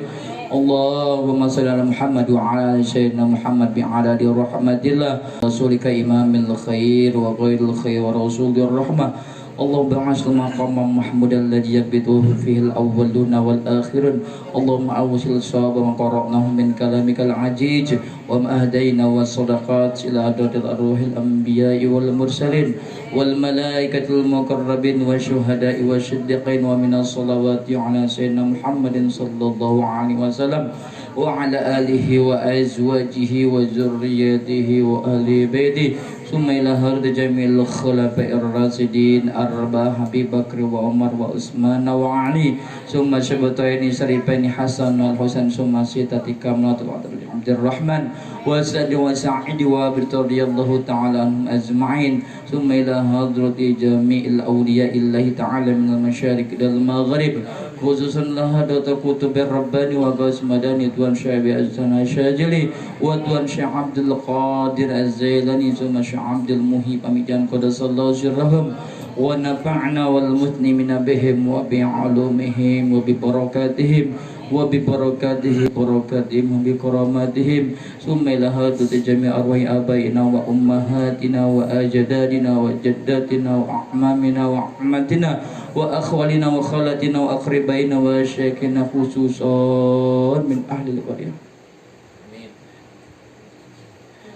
Allahumma salli ala Muhammad wa ala sayyidina Muhammad bi'adadi rahmatillah rasulika imamil khair wa ghairil khair wa rasulir rahmah. Allahumma ba'asil maqamam mahmudan alladhi yabituhu fihi al-awwaluna wal-akhirun. Allahumma awsil sawaba ma qara'nahu min kalamikal ajij wa ma ahdayna wa sadaqat ila adadil arwahil anbiya'i wal mursalin wal malaikatil muqarrabin wa syuhada'i wa siddiqin wa minas salawati ala sayyidina Muhammadin sallallahu alaihi wasallam wa ala alihi wa azwajihi wa zurriyyatihi wa ahli baitihi. Summa ila hardi jamil khulafa'ir rasidin arba Habib Bakr wa Umar wa Utsman wa Ali. Summa syabataini syarifaini Hasan wal Husain. Summa sitati kamlatul Abdurrahman wa Sa'd wa Sa'id wa radhiyallahu ta'ala anhum ajma'in. Summa ila hadrati jami'il awliya'illahi ta'ala minal masyariq dal maghrib, khususan lahadata kutubir rabbani wa ghas madani Tuan Syekh Azana Syajili wa Tuan Syekh Abdul Qadir Az-Zailani. Summa Syekh Abdul Muhib Amijan qadasallahu sirrahum wa nafa'na wal muslimina bihim wa bi'alumihim wa bi barakatihim wa bi barakatihim wa bi karamatihim. Summa ila hadati jami' arwahi abaina wa ummahatina wa ajdadina wa jaddatina wa a'mamina wa ammatina wa akhwalina wa khalatina wa aqribaina wa syaikina khususan min ahli al-qaryah.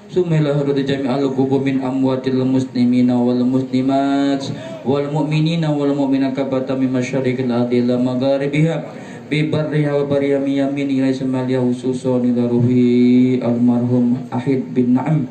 Sumila hurud jami'al qubur min amwatil muslimina wal muslimat wal mu'minina wal mu'minat kabata min masyariqil ardi ila magharibiha bi barriha wa bariyami yamin ila samaliya khususan ila ruhi almarhum Ahid bin Na'am,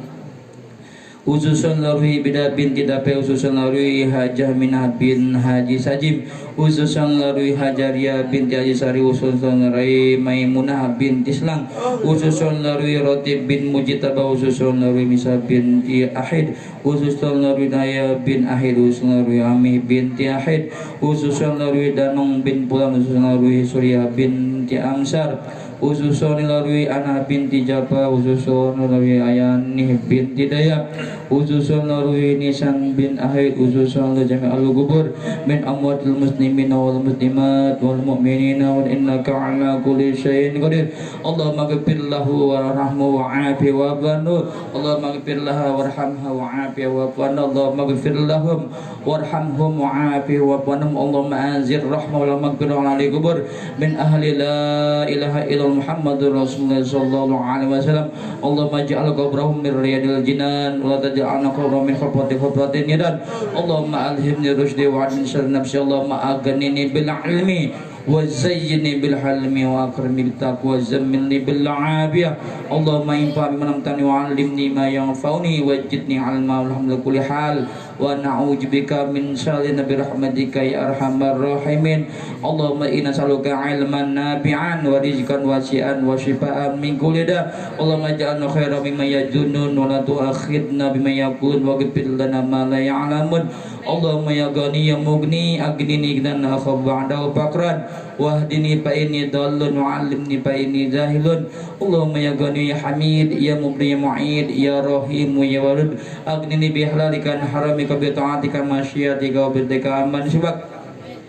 khususan laruhi Bida binti Dape, khususan laruhi Hajah Minah bin Haji Sajim, khususan laruhi Hajaria binti Haji Sari, khususan laruhi Maimunah binti Islang, khususan laruhi Rotib bin Mujitaba, khususan laruhi Misa binti Ahid, khususan laruhi Naya bin Ahid, khususan laruhi Ami binti Ahid, khususan laruhi Danong bin Pulang, khususan laruhi Surya binti Amsar, khususan laruhi Ana binti Jaba, khususan laruhi Ayani binti Dayak, khususan laruhi Nisan bin Ahid, khususan laruhi jami'al gubur min amwatil muslimin wal muslimat wal mu'minina wa innaka ala kulli syai'in qadir. Allahumma ghfir lahu warhamhu wa'afi wa banu. Allahumma ghfir laha warhamha wa'afi wa banu. Allahumma ghfir lahum warhamhum wa'afi wa banu. Allahumma anzir rahmah wa maghfir ala kubur min ahli la ilaha illallah Muhammadur Rasulullah sallallahu alaihi wasallam. Allahumma ij'al qabrahum min riyadil jinan wa la taj'alna qabrahum min khafwatin nidan. Allahumma alhimni rusydi wa min syarri nafsi. Allahumma aghnini bil ilmi wa zayyini bil halmi wa akrimni bil taqwa wa zammilni bil afiyah. Allahumma infa'ni man amtani wa 'allimni ma yanfa'uni wajidni 'ilma alhamdulillah kulli hal wa na'udzubika min syarri nabi rahmatika ya arhamar rahimin. Allahumma inna nas'aluka 'ilman nafi'an wa rizqan wasi'an wa shifaan min kulli da. Allahumma ij'alna khairan mimma yajunun wa la tu'akhidna bima yaqul wa ghfir lana ma la ya'lamun. Allahumma ya ghani ya mughni aghnini dan akhab ba'da faqran wahdini fa inni dallun wa 'allimni fa inni jahilun. Allahumma ya ghani ya hamid ya mubni ya mu'id ya rahim ya walud aghnini bi halalika haramika bi ta'atika masyiatika wa bidika aman subak.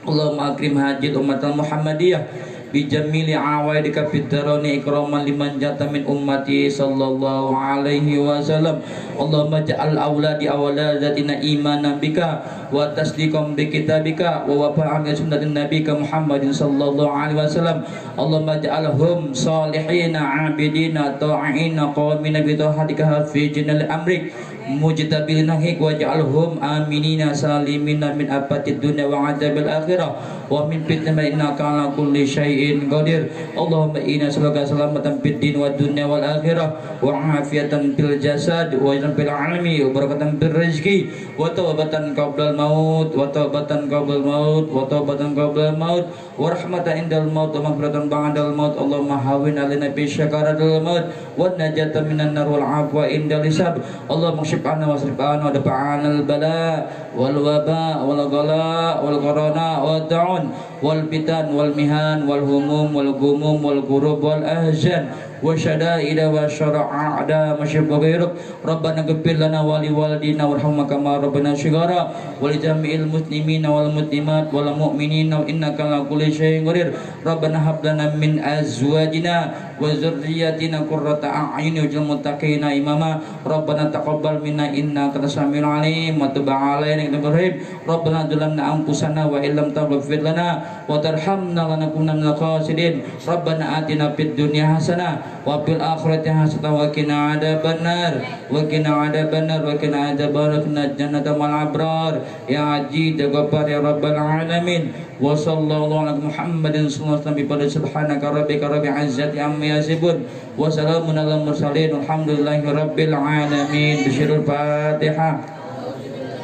Allahumma akrim hajat umatal Muhammadiyah bijamili awaidika fid darani ikraman liman jata min ummati sallallahu alaihi wasallam. Allahumma ja'al auladi awladatina imanan bika wa tasdiqan bi kitabika wa wafa'an bi sunnatin nabika Muhammadin sallallahu alaihi wasallam. Allahumma ja'alhum salihina abidina ta'ina qawmina bi ta'atika fi jinal amrik mujtabilina hik waj'alhum aminina salimina min afatid dunya wa adzabil akhirah wa min fitnatil innaka ala kulli syai'in qadir. Allahumma inna nas'aluka salamatan fid din wad dunya wal akhirah wa afiatan fil jasad wa fil alami wa barakatan fil rizqi wa taubatan qabla al maut wa taubatan qabla al maut wa taubatan qabla al maut wa rahmatan indal maut wa maghfiratan ba'dal maut. Allahumma hawwin alaina bi syakaratil maut wa najatan minan nar wal afwa indal hisab. Allahumma shif'ana wa srif'ana wa dafa'ana al bala wal waba wal ghala wal qarana wa ta'un wal fitan wal mihan wal humum wal gumum wal ghurub wal ahzan wa syada'ida wa syara'ada masyibba ghairuk. Rabbana ghfir lana wa li walidina warhamna kama rabbana shighara wa li jami'il muslimina wal muslimat wal mu'minina innaka ala kulli syai'in qadir. Rabbana hab lana min azwajina wa dzurriyyatina qurrata a'yun waj'alna muttaqina imama. Rabbana taqabbal minna innaka antas samiul alim wa tub 'alaina innaka rahim. Rabbana dzalamna anfusana wa illam taghfir lana wa tarhamna lanakunanna minal khasirin. Rabbana atina fid dunya hasanah wa fil akhirati hasanah wa qina adzabannar wa qina adzabannar wa qina adzabannar jannata mal abrar ya ajid ya ghaffar ya rabbal alamin. Wa sallallahu ala Muhammadin sallallahu alaihi wasallam. Subhanaka rabbika rabbil izzati amma yasifun wa salamun alal mursalin alhamdulillahi rabbil alamin. Bisyirul Fatihah.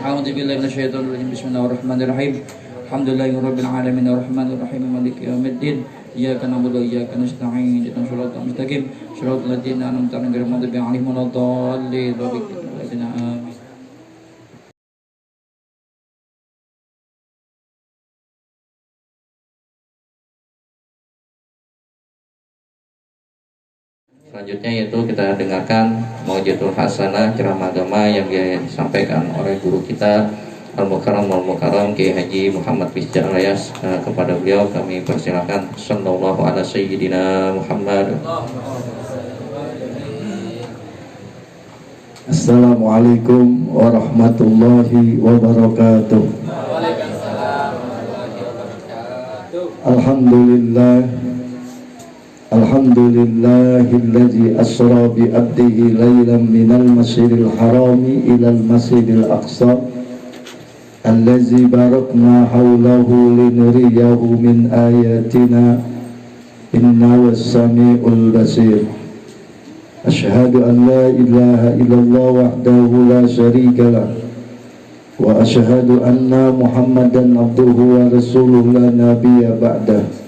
A'udzu billahi minasyaitonir rajim. Bismillahirrahmanirrahim. Alhamdulillahi rabbil alamin arrahmanir rahim maliki yaumiddin. Iyyaka na'budu wa iyyaka nasta'in. Ihdinas siratal mustaqim. Shiratal ladzina an'amta 'alaihim ghairil maghdubi 'alaihim waladdallin. Amin. Selanjutnya yaitu kita dengarkan Mau'izatul Hasanah ceramah agama yang disampaikan oleh guru kita Al-Mukarram Kiai Haji Muhammad Rizal Rayas. Kepada beliau kami persilakan. Sallallahu ala sayyidina Muhammad. Assalamualaikum warahmatullahi wabarakatuh. Alhamdulillah. Alhamdulillahilladzi asra bi abdihi lailan minal masjidil harami ilal masjidil aqsa allazi barakna haulahu linuriyahu min ayatina innahu was-sami'ul basir. Asyhadu an la ilaha illallah wahdahu la syarika lah wa asyhadu anna Muhammadan abduhu wa rasuluhu la nabiyya ba'dah.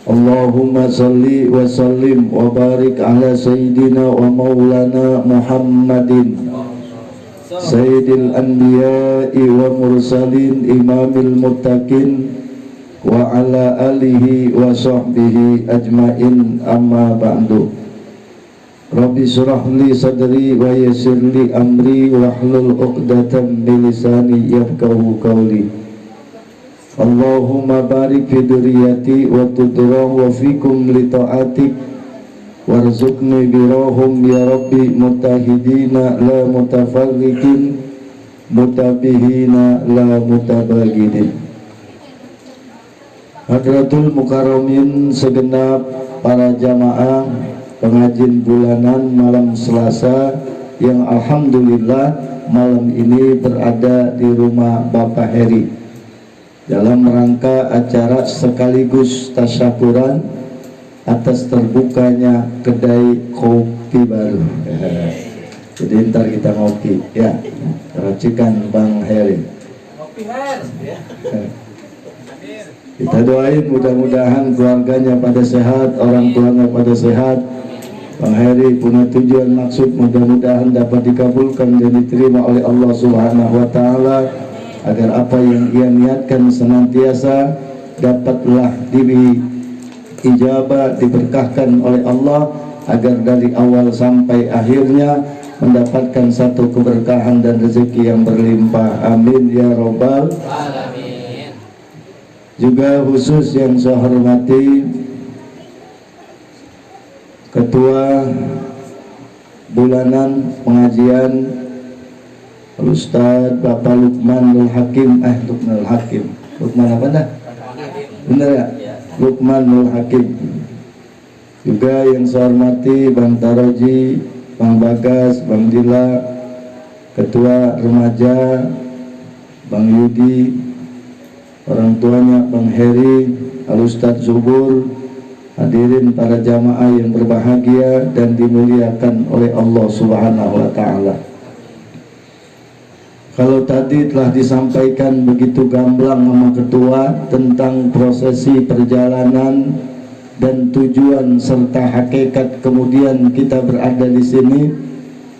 Allahumma salli wa sallim wa barik ala sayyidina wa maulana Muhammadin sayyidil anbiya'i wa mursalin imamil muttaqin wa ala alihi wa sahbihi ajmain amma ba'du. Rabbi syrah li sadri wa yassir li amri wa hlul 'uqdatam min lisani yafqahu qawli. Allahumma barik fi dzurriyyati wa tudrah wa fikum li ta'atik warzuqni birahum ya rabbi mutahidina la mutafarriqin mutabihina la mutabagidin. Hadratul Mukarramin segenap para jamaah pengajian bulanan malam Selasa yang alhamdulillah malam ini berada di rumah Bapak Heri dalam rangka acara sekaligus tasyakuran atas terbukanya kedai kopi baru. Jadi ntar kita ngopi ya, racikan Bang Heri. Kita doain mudah-mudahan keluarganya pada sehat, orang tuanya pada sehat. Bang Heri punya tujuan maksud mudah-mudahan dapat dikabulkan dan diterima oleh Allah Subhanahu wa taala, agar apa yang ia niatkan senantiasa dapatlah diijabah, diberkahkan oleh Allah, agar dari awal sampai akhirnya mendapatkan satu keberkahan dan rezeki yang berlimpah. Amin ya robbal alamin. Juga khusus yang saya hormati Ketua Bulanan Pengajian Ustaz Bapak Lukmanul Hakim, Lukman apa dah? Benar ya? Lukmanul Hakim. Juga yang saya hormati Bang Taroji, Bang Bagas, Bang Dila, Ketua Remaja, Bang Yudi, orang tuanya Bang Heri, Al-Ustadz Zubur, hadirin para jamaah yang berbahagia dan dimuliakan oleh Allah Subhanahu wa Ta'ala. Kalau tadi telah disampaikan begitu gamblang sama ketua tentang prosesi perjalanan dan tujuan serta hakikat kemudian kita berada di sini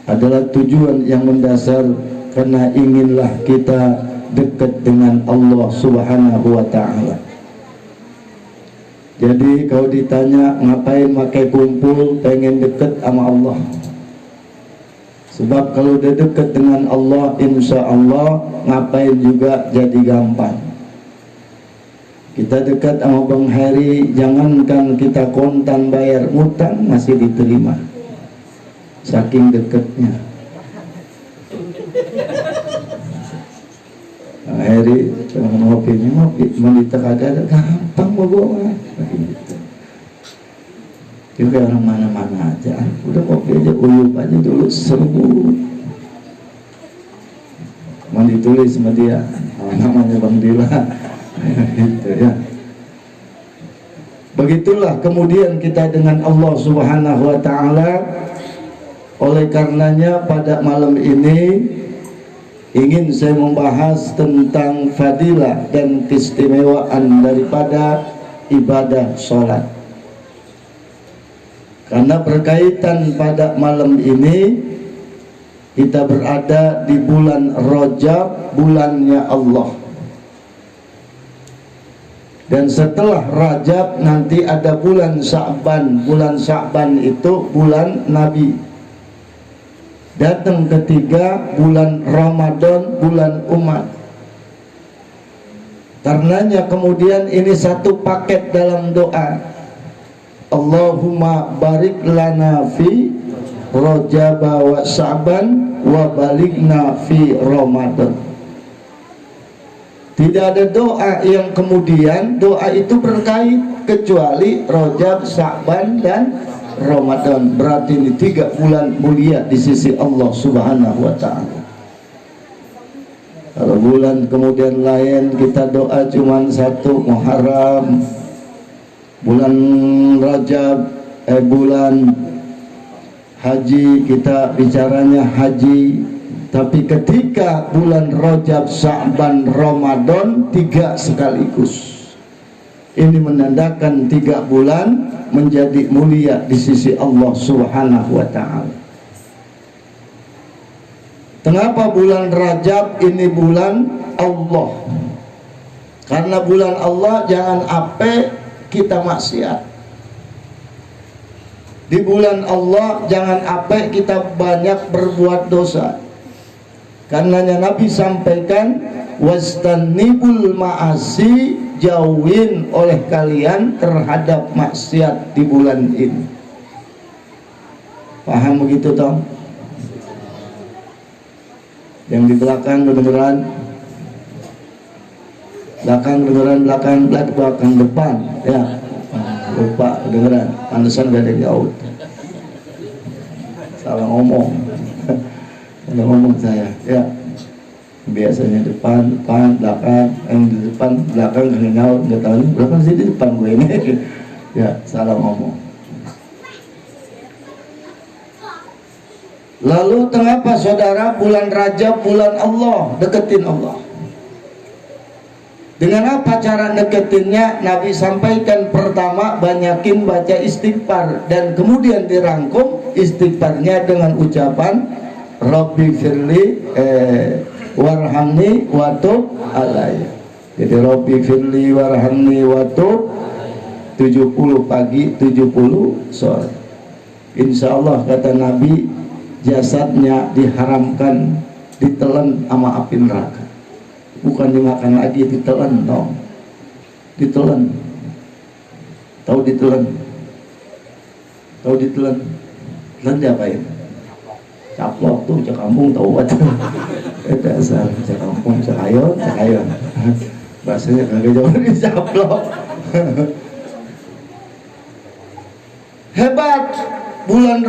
adalah tujuan yang mendasar karena inginlah kita dekat dengan Allah Subhanahu wa Ta'ala. Jadi kalau ditanya ngapain pakai kumpul, pengen deket sama Allah. Sebab kalau udah deket dengan Allah, insya Allah ngapain juga jadi gampang. Kita dekat sama Bang Heri, jangankan kita kontan bayar utang masih diterima. Saking deketnya. Bang Heri, ngopi, menita kagak gampang mau bawa. Juga orang mana-mana aja, udah kopi aja, uyup aja dulu, seru. Mau ditulis sama dia, namanya Bang Dila. Gitu ya. Begitulah kemudian kita dengan Allah Subhanahu wa Ta'ala. Oleh karenanya pada malam ini ingin saya membahas tentang fadilah dan keistimewaan daripada ibadah sholat. Karena berkaitan pada malam ini kita berada di bulan Rajab, bulannya Allah. Dan setelah Rajab nanti ada bulan Sya'ban. Bulan Sya'ban itu bulan Nabi. Datang ketiga bulan Ramadan, bulan umat. Karenanya kemudian ini satu paket dalam doa. Allahumma barik lana fi Rajab wa Sya'ban wa balighna fi Ramadan. Tidak ada doa yang kemudian doa itu berkait kecuali Rajab, Sya'ban dan Ramadan. Berarti ini 3 bulan mulia di sisi Allah Subhanahu wa Ta'ala. Kalau bulan kemudian lain kita doa cuman 1 Muharram, bulan Rajab, bulan haji kita bicaranya haji. Tapi ketika bulan Rajab, Sya'ban, Ramadan 3 sekaligus, ini menandakan 3 bulan menjadi mulia di sisi Allah Subhanahu wa Ta'ala. Kenapa bulan Rajab ini bulan Allah? Karena bulan Allah jangan ape kita maksiat. Di bulan Allah jangan ape kita banyak berbuat dosa. Karenanya Nabi sampaikan wastannibul ma'asi, jauhin oleh kalian terhadap maksiat di bulan ini. Paham begitu toh? Yang di belakang kedengeran, belakang depan ya, lupa kedengeran, pantesan gak ada yang jauh, salah ngomong. Salah ngomong saya ya, biasanya depan, belakang, yang di depan, belakang nggak tahu nih belakang sih di depan gue ini. Ya, salah ngomong. Lalu kenapa saudara bulan Rajab bulan Allah, deketin Allah? Dengan apa cara deketinnya? Nabi sampaikan pertama banyakin baca istighfar, dan kemudian dirangkum istighfarnya dengan ucapan Rabbi firli warhamni watub alayya. Jadi Rabbi firli warhamni watub 70 pagi 70 sore. Insya Allah kata Nabi, jasadnya diharamkan ditelan sama api neraka. Bukan dimakan lagi, ditelan dong. ditelan. Tahu ditelan? Tahu ditelan? Telan diapain? Caplok tuh, cak kampung tahu apa tuh? Itu asal cak kampung, cak ayon. Bahasanya kagak jauh dari caplok. Hebat bulan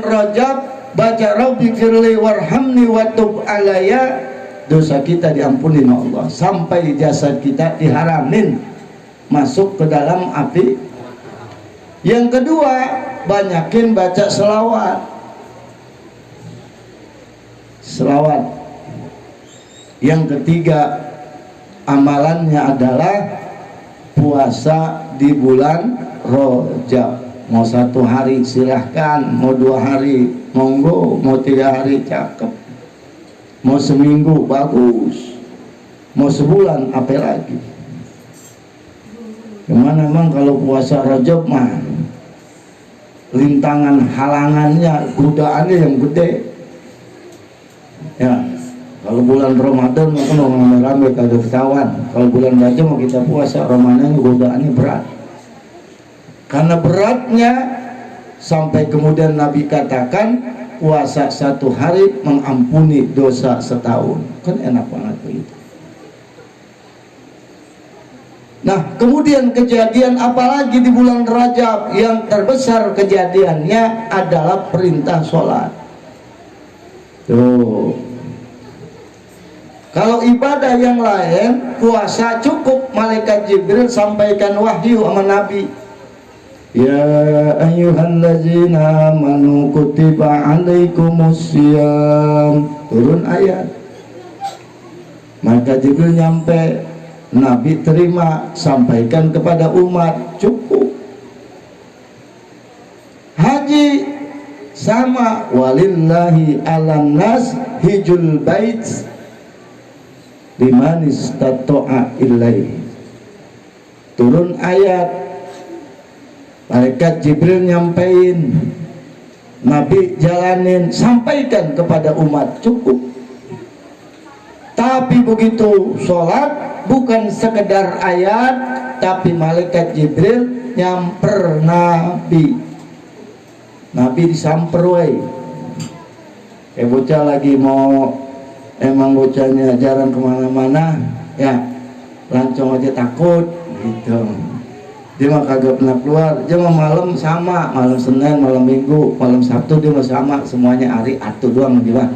Rajab, baca Rabbi firli warhamni wa tub alayya, dosa kita diampuni oleh Allah sampai jasad kita diharamin masuk ke dalam api. Yang kedua, banyakin baca selawat. Yang ketiga, amalannya adalah puasa di bulan Rajab. Mau 1 hari silahkan, mau 2 hari monggo, mau 3 hari cakep, mau seminggu bagus, mau sebulan apa lagi. Gimana emang kalau puasa Rajab mah rintangan halangannya, godaannya yang gede ya. Kalau bulan Ramadan mungkin rame-rame kagak ketahuan. Kalau bulan Rajab mau kita puasa Ramadan, godaannya berat. Karena beratnya sampai kemudian Nabi katakan puasa 1 hari mengampuni dosa setahun. Kan enak banget begitu. Nah, kemudian kejadian apalagi di bulan Rajab yang terbesar kejadiannya adalah perintah sholat. Tuh. Kalau ibadah yang lain, puasa cukup malaikat Jibril sampaikan wahyu sama Nabi. Ya ayyuhallazina amanu kutiba alaikumussyam. Turun ayat. Maka Jibril nyampe, Nabi terima, sampaikan kepada umat, cukup. Haji sama, walillahi alan nas hijul bait liman istata'a ilaihi. Turun ayat, malaikat Jibril nyampein, Nabi jalanin, sampaikan kepada umat, cukup. Tapi begitu sholat, bukan sekedar ayat, tapi malaikat Jibril nyamper Nabi. Nabi disamper woy. Bocah lagi mau, emang bocahnya jarang kemana-mana, ya lancong aja takut gitu. Dia mah kagak pernah keluar. Dia mah malam sama, malam Senin, malam Minggu, malam Sabtu dia mah sama, semuanya hari atu doang gimana.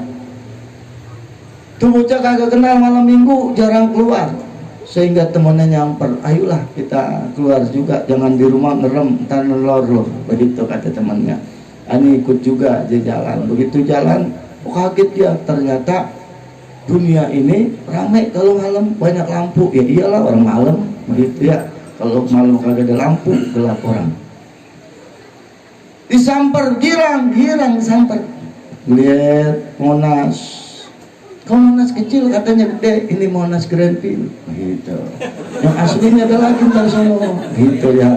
Tuh bocah kagak kenal malam Minggu, jarang keluar. Sehingga temennya nyamper, ayolah kita keluar juga, jangan di rumah ngerem, ntar nelor loh. Begitu kata temannya. Ani ikut juga dia jalan. Begitu jalan, kaget dia, ternyata dunia ini ramai kalau malam, banyak lampu. Ya iyalah orang malam, begitu ya. Kalau malam kagak ada lampu, gelap orang. Disamper, girang samper. Lihat Monas. Kalau Monas kecil katanya gede, ini Monas Grandville, gitu. Yang aslinya ada lagi ntar sono, gitu ya.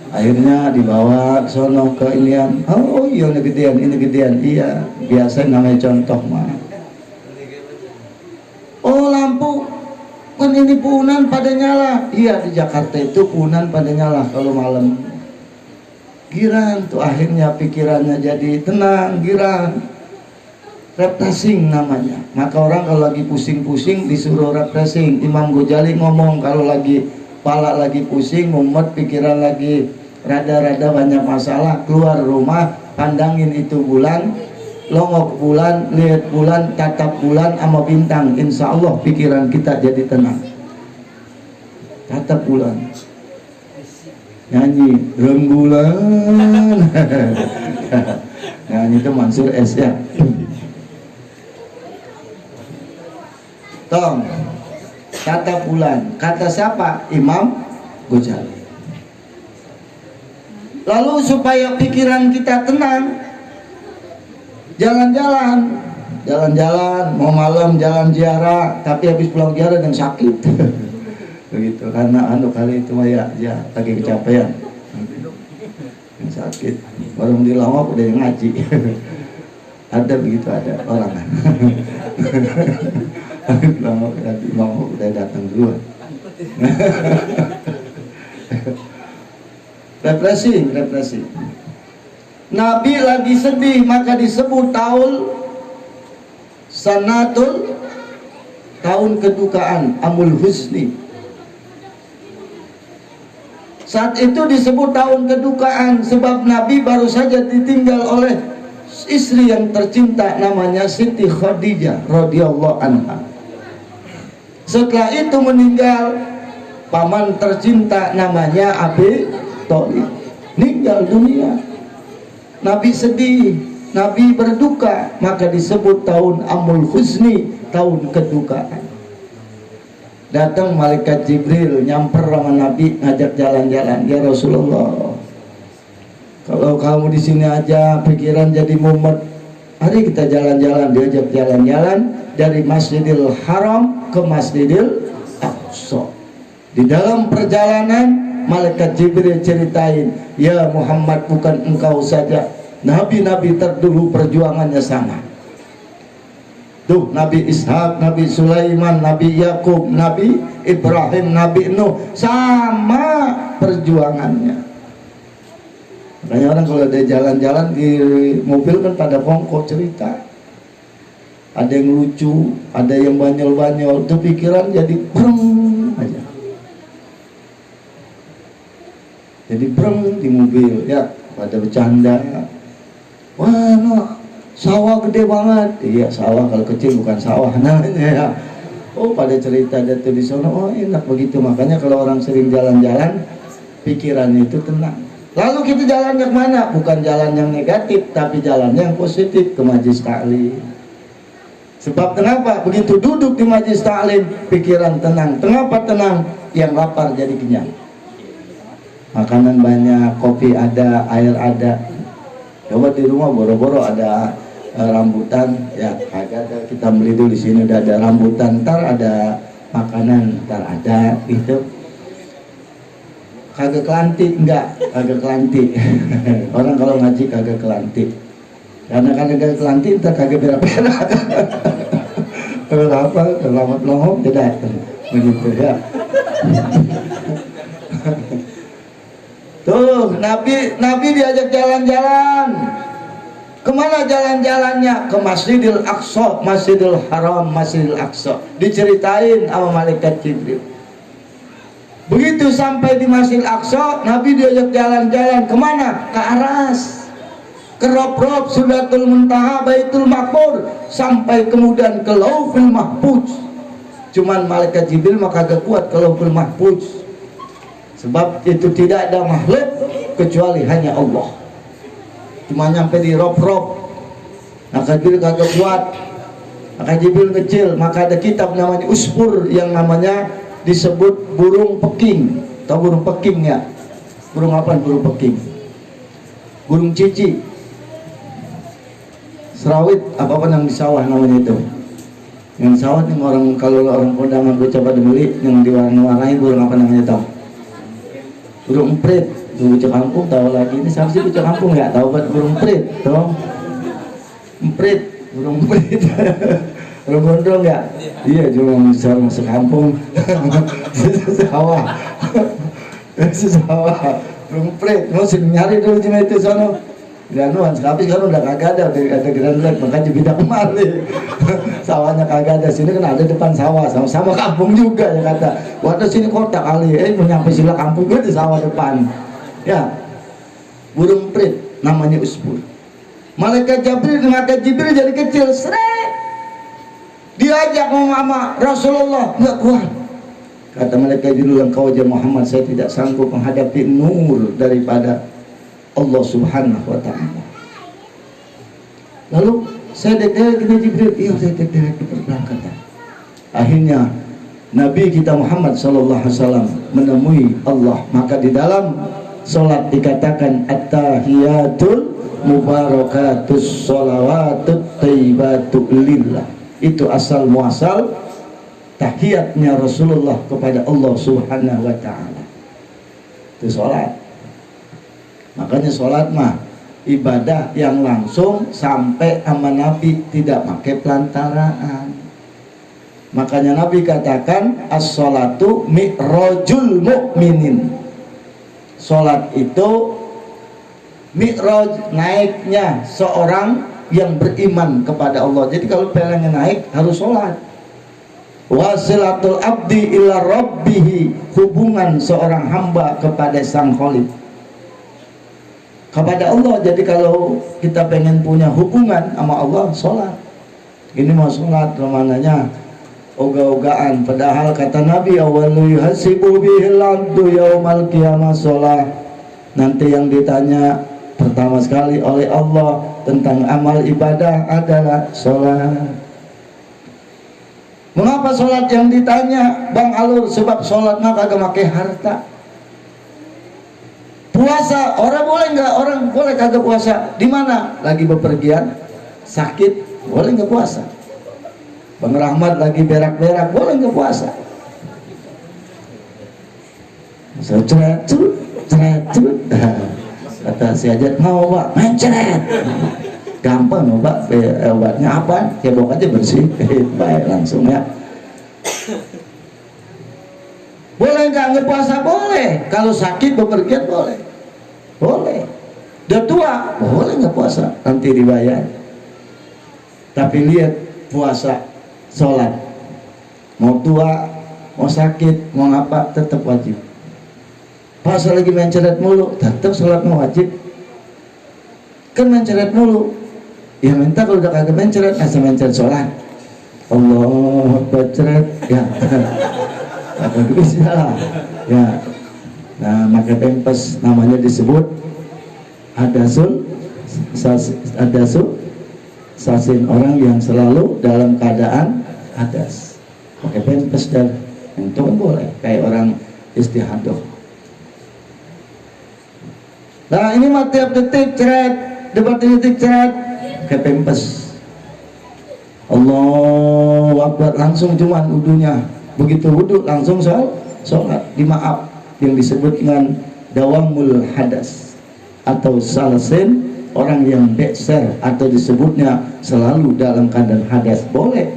Akhirnya dibawa ke sono ke inian. Oh iya ini gedean, iya. Biasa namanya contoh mah. Oh lampu, kan ini punan pada nyala. Iya di Jakarta itu punan pada nyala kalau malam. Girang tuh akhirnya pikirannya jadi tenang, girang. Refreshing namanya. Maka orang kalau lagi pusing-pusing disuruh refreshing. Imam Ghazali ngomong kalau lagi pala lagi pusing, mumet, pikiran lagi rada-rada banyak masalah, keluar rumah, pandangin itu bulan, longok bulan, lihat bulan, tatap bulan sama bintang, insya Allah pikiran kita jadi tenang. Tatap bulan, nyanyi rembulan. Nyanyi itu Mansur S ya. Tong, kata bulan, kata siapa? Imam Ghazali. Lalu supaya pikiran kita tenang, jalan-jalan, mau malam jalan ziarah, tapi habis pulang ziarah dan sakit. Begitu, karena kali itu ya lagi kecapean, yang sakit. Orang di lawak udah yang ngaji. Ada begitu, ada orang. Lama udah datang duluan. Represi. Nabi lagi sedih maka disebut tahun kedukaan, amul husni. Saat itu disebut tahun kedukaan sebab Nabi baru saja ditinggal oleh istri yang tercinta namanya Siti Khadijah radhiyallahu anha. Setelah itu meninggal paman tercinta namanya Abi Thalib, meninggal dunia. Nabi sedih, Nabi berduka, maka disebut tahun Amul Husni, tahun kedukaan. Datang malaikat Jibril nyamper sama Nabi, ngajak jalan-jalan. Ya Rasulullah, kalau kamu di sini aja pikiran jadi mumet, hari kita jalan-jalan. Diajak jalan-jalan dari Masjidil Haram ke Masjidil Aqsa. Di dalam perjalanan malaikat Jibril ceritain, ya Muhammad, bukan engkau saja, nabi-nabi terdahulu perjuangannya sama. Tuh, Nabi Ishak, Nabi Sulaiman, Nabi Yakub, Nabi Ibrahim, Nabi Nuh, sama perjuangannya. Makanya orang kalau ada jalan-jalan di mobil kan pada kongko cerita. Ada yang lucu, ada yang banyol-banyol, itu pikiran jadi breng aja. Jadi breng di mobil, ya pada bercanda. Wah, no, sawah gede banget. Iya, sawah kalau kecil bukan sawah namanya ya. Oh, pada cerita jatuh di sana, oh enak begitu. Makanya kalau orang sering jalan-jalan, pikirannya itu tenang. Lalu kita jalannya kemana? Bukan jalan yang negatif, tapi jalan yang positif, ke majlis taklim. Sebab kenapa? Begitu duduk di majlis taklim, pikiran tenang. Kenapa tenang? Yang lapar jadi kenyang. Makanan banyak, kopi ada, air ada. Coba di rumah boro-boro ada rambutan, ya kagak ada, kita beli dulu di sini udah ada rambutan, ntar ada makanan, ntar ada gitu. Kagak kelantik, enggak, kagak kelantik. Orang kalau ngaji kagak kelantik, karena kagak kelantik ntar kagak berak-berak. Apa, selamat lohong tidak, begitu ya. Tuh, Nabi diajak jalan-jalan. Kemana jalan-jalannya? Ke Masjidil Aqsa, Masjidil Haram, Masjidil Aqsa. Diceritain sama malaikat Jibril. Begitu sampai di Masjidil Aqsa, Nabi diajak jalan-jalan. Kemana? Ke Aras, ke Rob-Rob, Sidratul Muntaha, Baitul Maqmur, sampai kemudian ke Lauhul Mahfuz. Cuman malaikat Jibril maka gak kuat ke Lauhul Mahfuz. Sebab itu tidak ada makhluk kecuali hanya Allah. Cuma nyampe di Rob-Rob, maka Jibril kagak kuat, maka Jibril kecil. Maka ada kitab namanya Uspur yang namanya disebut burung peking. Tahu burung peking ya? Burung apa? Burung peking, burung cici, serawit, apa yang di sawah namanya itu. Yang sawah yang orang, kalau orang kondangan gue coba dibeli, yang diwarna-warnai burung apa namanya tahu? Burung emprit. Bocah kampung tahu lagi, ini siapa sih bocah kampung ya? Tahu kan burung emprit, toh? Emprit, burung emprit. Burung gondrong ya? Iya, cuma besar masuk kampung. Sawah. Sawah. Burung emprit, mau sih nyari dulu cuma itu sono. Granuan, tapi sekarang udah kagak ada granulate, makanya pindah kemari. Sawahnya kagak ada, sini kan ada depan sawah, sama-sama kampung juga ya kata. Waduh sini kota kali, mau nyampe sila kampung gue di sawah depan. Ya, burung prit namanya Uspur. Malaikat Jibril jadi kecil, seret. Diajak sama Rasulullah, nggak kuat. Kata malaikat Jibril, engkau aja Muhammad, saya tidak sanggup menghadapi nur daripada Allah Subhanahu wa ta'ala. Lalu saya dek-dek kita Jibril, iya saya dek-dek berangkatan. Akhirnya Nabi kita Muhammad sallallahu alaihi wasallam menemui Allah, maka di dalam salat dikatakan at-tahiyatul mubarakatus sholawatut thayyibatu lillah. Itu asal muasal tahiyatnya Rasulullah kepada Allah Subhanahu wa ta'ala. Itu salat. Makanya sholat mah ibadah yang langsung sampai sama Nabi, tidak pakai pelantaraan. Makanya Nabi katakan as-sholatu mi'rajul mu'minin. Sholat itu mi'raj, naiknya seorang yang beriman kepada Allah. Jadi kalau pengen naik harus sholat. Wasilatul abdi ila rabbihi, hubungan seorang hamba kepada sang Khalik, kepada Allah. Jadi kalau kita pengen punya hubungan sama Allah, sholat. Ini mau sholat namanya ogah-ogahan, padahal kata Nabi awalu yuhasibu bihil abdu yaumal qiyamah sholat. Nanti yang ditanya pertama sekali oleh Allah tentang amal ibadah adalah sholat. Mengapa sholat yang ditanya, Bang Alur? Sebab sholat mah kagak pakai harta. Puasa orang boleh nggak? Orang boleh kagak puasa? Di mana? Lagi bepergian, sakit, boleh nggak puasa? Bang Rahmat lagi berak-berak, boleh nggak puasa? So, ceret, kata si Ajat, mau Pak, mencret. Gampang loh Pak, obatnya apa? Cebok aja bersih, baik langsung ya. Boleh nggak puasa? Boleh. Kalau sakit bepergian boleh. Boleh. Udah tua, boleh nggak puasa? Nanti dibayar. Tapi lihat puasa, sholat, mau tua, mau sakit, mau apa, tetap wajib. Puasa lagi menceret mulu, tetap sholat mau wajib. Kan menceret mulu, ya minta kalau udah kagak menceret, asal menceret sholat. Allah menceret, ya, apa bisa, ya. Nah, maka pempes namanya disebut adasul sasin, orang yang selalu dalam keadaan hadas. Pakai pempes dan itu kan boleh, kayak orang istihadah. Nah ini mah tiap detik ceret, detik ceret, kayak pempes. Allahu Akbar, langsung cuman wudunya. Begitu wudu langsung sholat, dimaaf, yang disebut dengan dawamul hadas atau salasin, orang yang bekser atau disebutnya selalu dalam keadaan hadas. Boleh.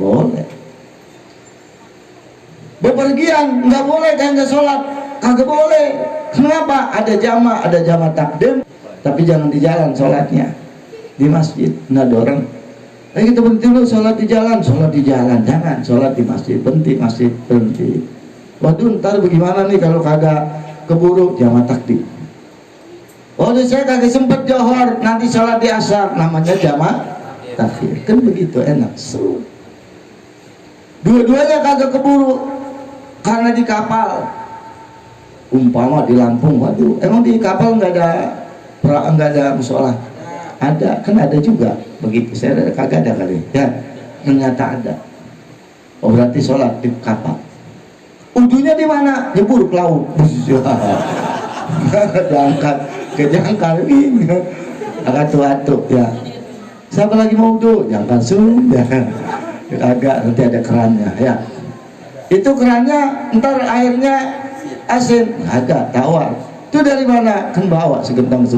Bepergian nggak boleh, kagak sholat, kagak boleh. Kenapa? Ada jamaah takdim, tapi jangan di jalan sholatnya, di masjid. Nggak ada orang, kita berhenti dulu sholat di jalan, jangan sholat di masjid, berhenti. Waduh, ntar bagaimana nih kalau kagak keburu jamaah takdim? Waduh, saya kagak sempet johor, nanti sholat di asar, namanya jamaah takhir. Kan begitu enak. Dua-duanya kagak keburu karena di kapal. Umpama di Lampung, waduh, emang di kapal nggak ada musola? Ada, kan ada juga begitu. Saya kagak ada kali, ya ternyata ada. Oh berarti sholat di kapal. Udunya di mana? Nyebur ke laut. Diangkat ke jangkar ini, agak atu ya. Siapa lagi mau udu? Jangan sum, ya kan? Agak nanti ada kerannya, ya. Itu kerannya, ntar airnya asin, ada tawar. Itu dari mana? Kan bawa segentong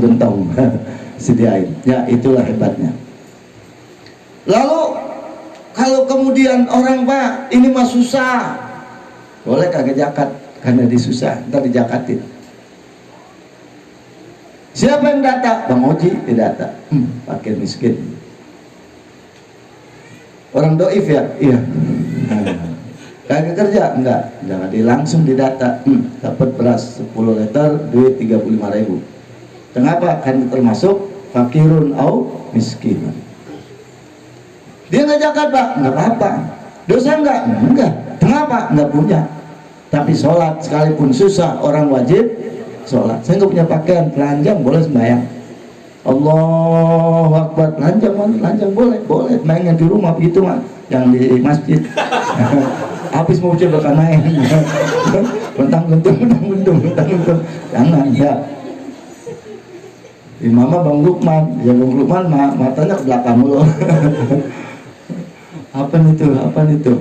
sediain. Ya itulah hebatnya. Lalu kalau kemudian orang, Pak, ini mah susah, boleh kagak zakat karena disusah, ntar dijakatin. Siapa yang data? Bang Oji didata. Pakai miskin. Orang doif ya? Iya. Kagak kerja? Enggak. Jangan langsung didata. Dapat beras 10 liter, duit 35.000. Kenapa? Kan termasuk fakirun au miskin. Dia nggak zakat, Pak? Nggak apa-apa. Dosa enggak? Enggak. Kenapa? Nggak punya. Tapi sholat sekalipun susah, orang wajib sholat. Saya nggak punya pakaian, telanjang boleh sembahyang. Allahu Akbar, telanjang boleh. Mainnya di rumah begitu mah, yang di masjid. Habis mau coba kan main, bentung, jangan ya. Di mama Bang Lukman, matanya ke belakang mulu. Apa itu?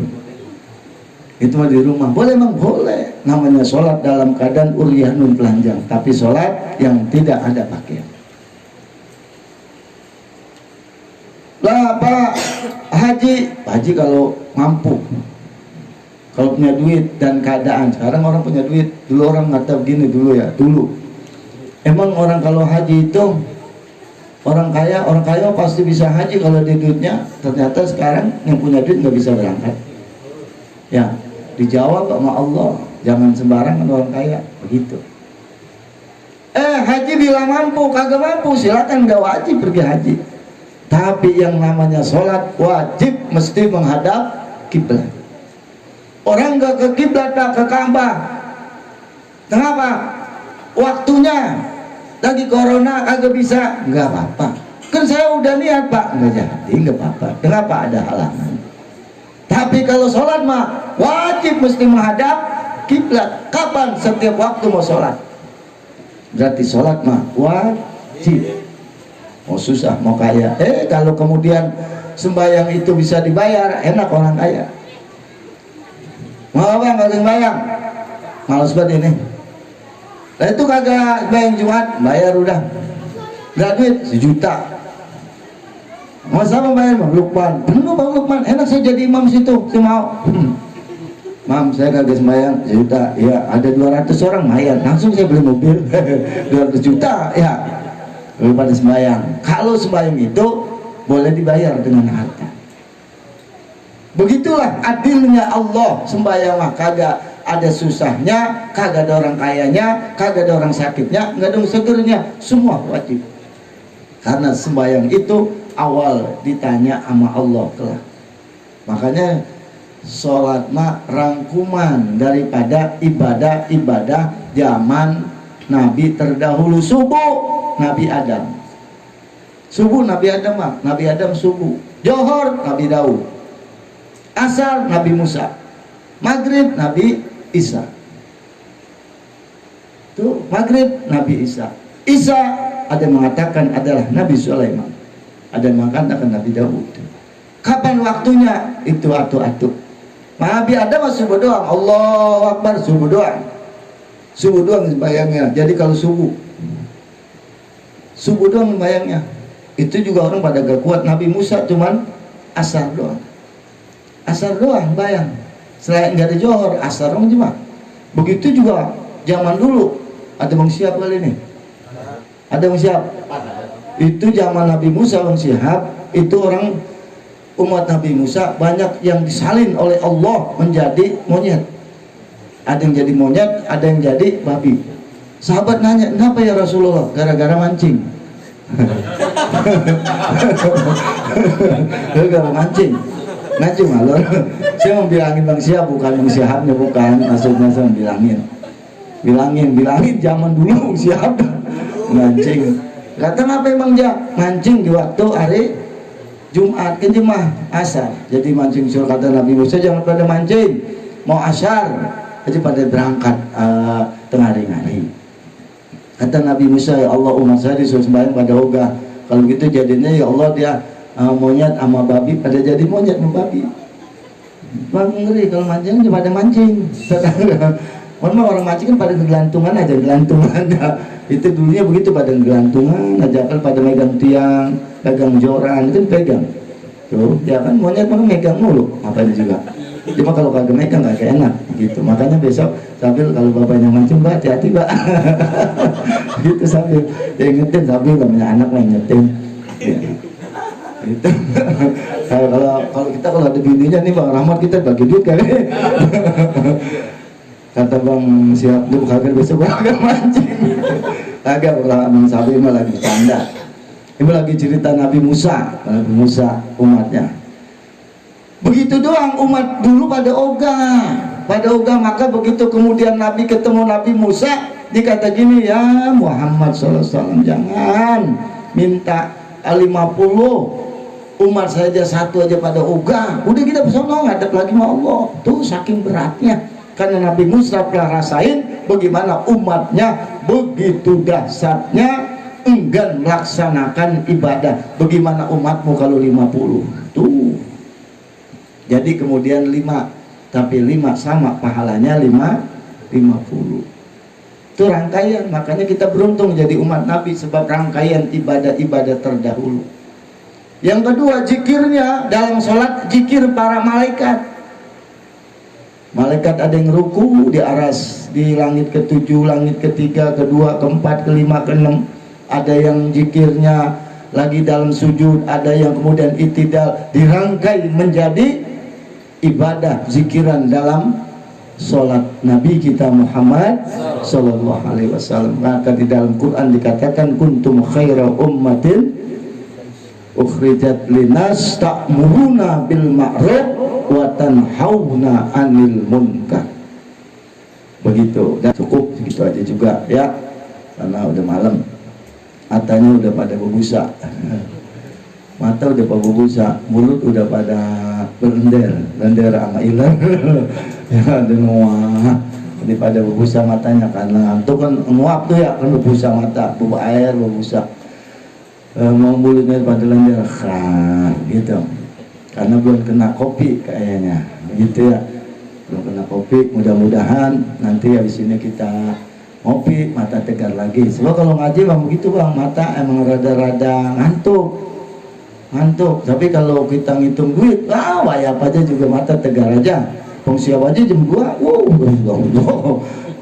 Itu mah di rumah. Boleh Bang, boleh. Namanya sholat dalam keadaan uryanun telanjang, tapi sholat yang tidak ada pakaian. Lah Pak Haji kalau mampu Kalau punya duit dan keadaan, sekarang orang punya duit, dulu orang ngata begini dulu ya, dulu. Emang orang kalau haji itu orang kaya pasti bisa haji kalau dia duitnya. Ternyata sekarang yang punya duit nggak bisa berangkat. Ya, dijawab sama Allah, jangan sembarangan orang kaya, begitu. Haji bilang mampu, kagak mampu, silakan nggak wajib pergi haji. Tapi yang namanya sholat wajib mesti menghadap kiblat. Orang nggak ke kiblat, tak ke Ka'bah. Kenapa? Waktunya lagi corona kagak bisa, nggak apa-apa. Kan saya udah niat Pak, nggak jadi, nggak apa-apa. Kenapa ada halangan? Tapi kalau sholat mah wajib mesti menghadap kiblat. Kapan? Setiap waktu mau sholat. Berarti sholat mah wajib. Mau susah, mau kaya. Kalau kemudian sembahyang itu bisa dibayar, enak orang kaya. Mau apa yang kagak sembahyang? Males banget ini. Nah itu kagak sembahyang Jumat, bayar udah. Gak duit, 1 juta. Mau sama bayar Bang Lukman? Penuh Bang Lukman, enak saya jadi imam situ, saya mau. Mam, saya kagak sembahyang 1 juta. Ya, ada 200 orang mayan, langsung saya beli mobil. 200 juta, ya. Lalu pada sembahyang. Kalau sembahyang itu boleh dibayar dengan harta. Begitulah adilnya Allah. Sembahyang mah kagak ada susahnya, kagak ada orang kayanya, kagak ada orang sakitnya, nggak ada orang segernya, semua wajib. Karena sembahyang itu awal ditanya sama Allah kelak. Makanya sholat mah rangkuman daripada ibadah-ibadah zaman Nabi terdahulu. Subuh Nabi Adam, subuh Nabi Adam mah, Nabi Adam subuh. Johor Nabi Daud, asar Nabi Musa, maghrib Nabi Isa. Tuh maghrib Nabi Isa. Isa ada yang mengatakan adalah Nabi Sulaiman, ada yang mengatakan Nabi Daud. Kapan waktunya? Itu atu-atu. Nabi Adam subuh doang, Allahu Akbar, subuh doang. Subuh doang sembahyangnya. Jadi kalau subuh doang sembahyangnya. Itu juga orang pada gak kuat. Nabi Musa cuman asar doang. Asar doang bayang. Selain nggak ada Johor, asar doang cuma. Begitu juga zaman dulu. Ada Bang Siap kali ini? Ada Bang Siap? Itu zaman Nabi Musa Bang Siap. Itu orang umat Nabi Musa banyak yang disalin oleh Allah menjadi monyet. Ada yang jadi monyet, ada yang jadi babi. Sahabat nanya, kenapa ya Rasulullah? Gara-gara mancing. Gara-gara mancing. Ngaji malor. Saya mau bilangin Bang Siap, bukan Bang Siapnya, bukan. Maksudnya saya bilangin zaman dulu Siap mancing. Kata apa Bang Siap? Mancing di waktu hari Jumat, kan jemaah asar. Jadi mancing sur kata Nabi Musa, jangan pada mancing. Mau asar aja pada berangkat tengah hari. Kata Nabi Musa, ya Allah umat saya disuruh sembahyang pada ogah. Kalau gitu jadinya ya Allah dia monyet sama babi pada jadi monyet sama babi. Bang ngeri kalau mancing pada mancing. Orang mancing kan pada gelantungan aja, gelantungan. Itu dulunya begitu, pada gelantungan aja, kan pada megang tiang, pegang joran, itu pegang. Tuh, ya kan monyet mana megang mulu, apa itu juga. Cuma kalau kagak megang nggak enak gitu. Makanya besok sambil kalau bapaknya mancing, Mbak hati-hati Mbak. Gitu sambil ya ingetin, sambil namanya anak mah ingetin. Ya. Gitu. kalau kita kalau ada bininya nih Bang Rahmat, kita bagi duit kali. Kata Bang Siap, lu kagak besok kagak mancing. Kagak, Bang Sabi mah lagi bercanda. Ini lagi cerita Nabi Musa umatnya. Begitu doang umat dulu pada ogah. Maka begitu kemudian Nabi ketemu Nabi Musa, dikata gini, ya Muhammad SAW, jangan minta 50 umat saja, satu aja pada ogah. Udah kita bersama ngadep lagi sama Allah. Tuh saking beratnya. Karena Nabi Musa pernah rasain bagaimana umatnya begitu dahsyatnya enggan melaksanakan ibadah. Bagaimana umatmu kalau 50? Tuh. Jadi kemudian 5, tapi 5 sama pahalanya 50. Itu rangkaian, makanya kita beruntung jadi umat Nabi sebab rangkaian ibadah-ibadah terdahulu. Yang kedua, zikirnya dalam sholat, zikir para malaikat. Malaikat ada yang ruku di aras, di langit ke-7, langit ke-3, ke-2, ke-4, ke-5, ke-6. Ada yang zikirnya lagi dalam sujud, ada yang kemudian itidal, dirangkai menjadi ibadah zikiran dalam sholat Nabi kita Muhammad sallallahu alaihi wasallam. Maka di dalam Quran dikatakan kuntum khaira ummatin ukhrijat linas ta'muruna bil ma'ruf wa tanhauna 'anil munkar. Begitu, dan cukup segitu aja juga ya, karena udah malam, matanya udah pada berbusa. Mata udah pada berbusa, mulut udah pada berender sama iler. Ya, denua. Jadi pada berbusa matanya karena itu kan nguap tuh ya, kan berbusa mata, bubu air berbusa. Mau mulutnya pada lendir, gitu. Karena belum kena kopi kayaknya, gitu ya. Belum kena kopi, mudah-mudahan nanti habis ini kita ngopi, mata tegar lagi. Sebab kalau ngaji bang begitu bang, mata emang rada-rada ngantuk. Tapi kalau kita ngitung duit, wayap aja juga mata tegar aja. Bang siap aja jam 2,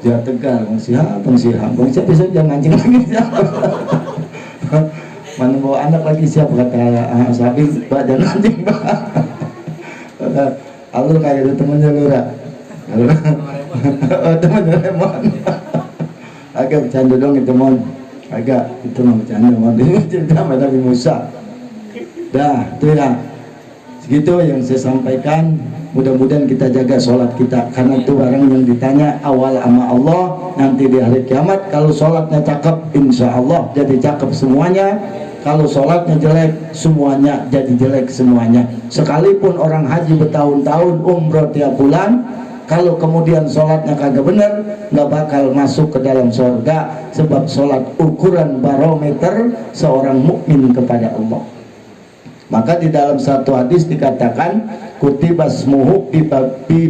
dia tegar. Bang siap bisa jangan anjing lagi siap. Mana bawa anak lagi siap kata Sabi, pak jangan anjing pak. Alur kayak gitu temennya Lura. Temen Doraemon. Agak bercanda dong itu mon, agak itu mah bercanda mon. Cerita Nabi Musa. Dah, itu ya. Segitu yang saya sampaikan. Mudah-mudahan kita jaga sholat kita, karena itu barang yang ditanya awal sama Allah nanti di hari kiamat. Kalau sholatnya cakep, insya Allah jadi cakep semuanya. Kalau sholatnya jelek, semuanya jadi jelek semuanya. Sekalipun orang haji bertahun-tahun, umroh tiap bulan, kalau kemudian sholatnya kagak bener, nggak bakal masuk ke dalam surga. Sebab sholat ukuran barometer seorang mukmin kepada Allah. Maka di dalam satu hadis dikatakan kutibasmuhu bi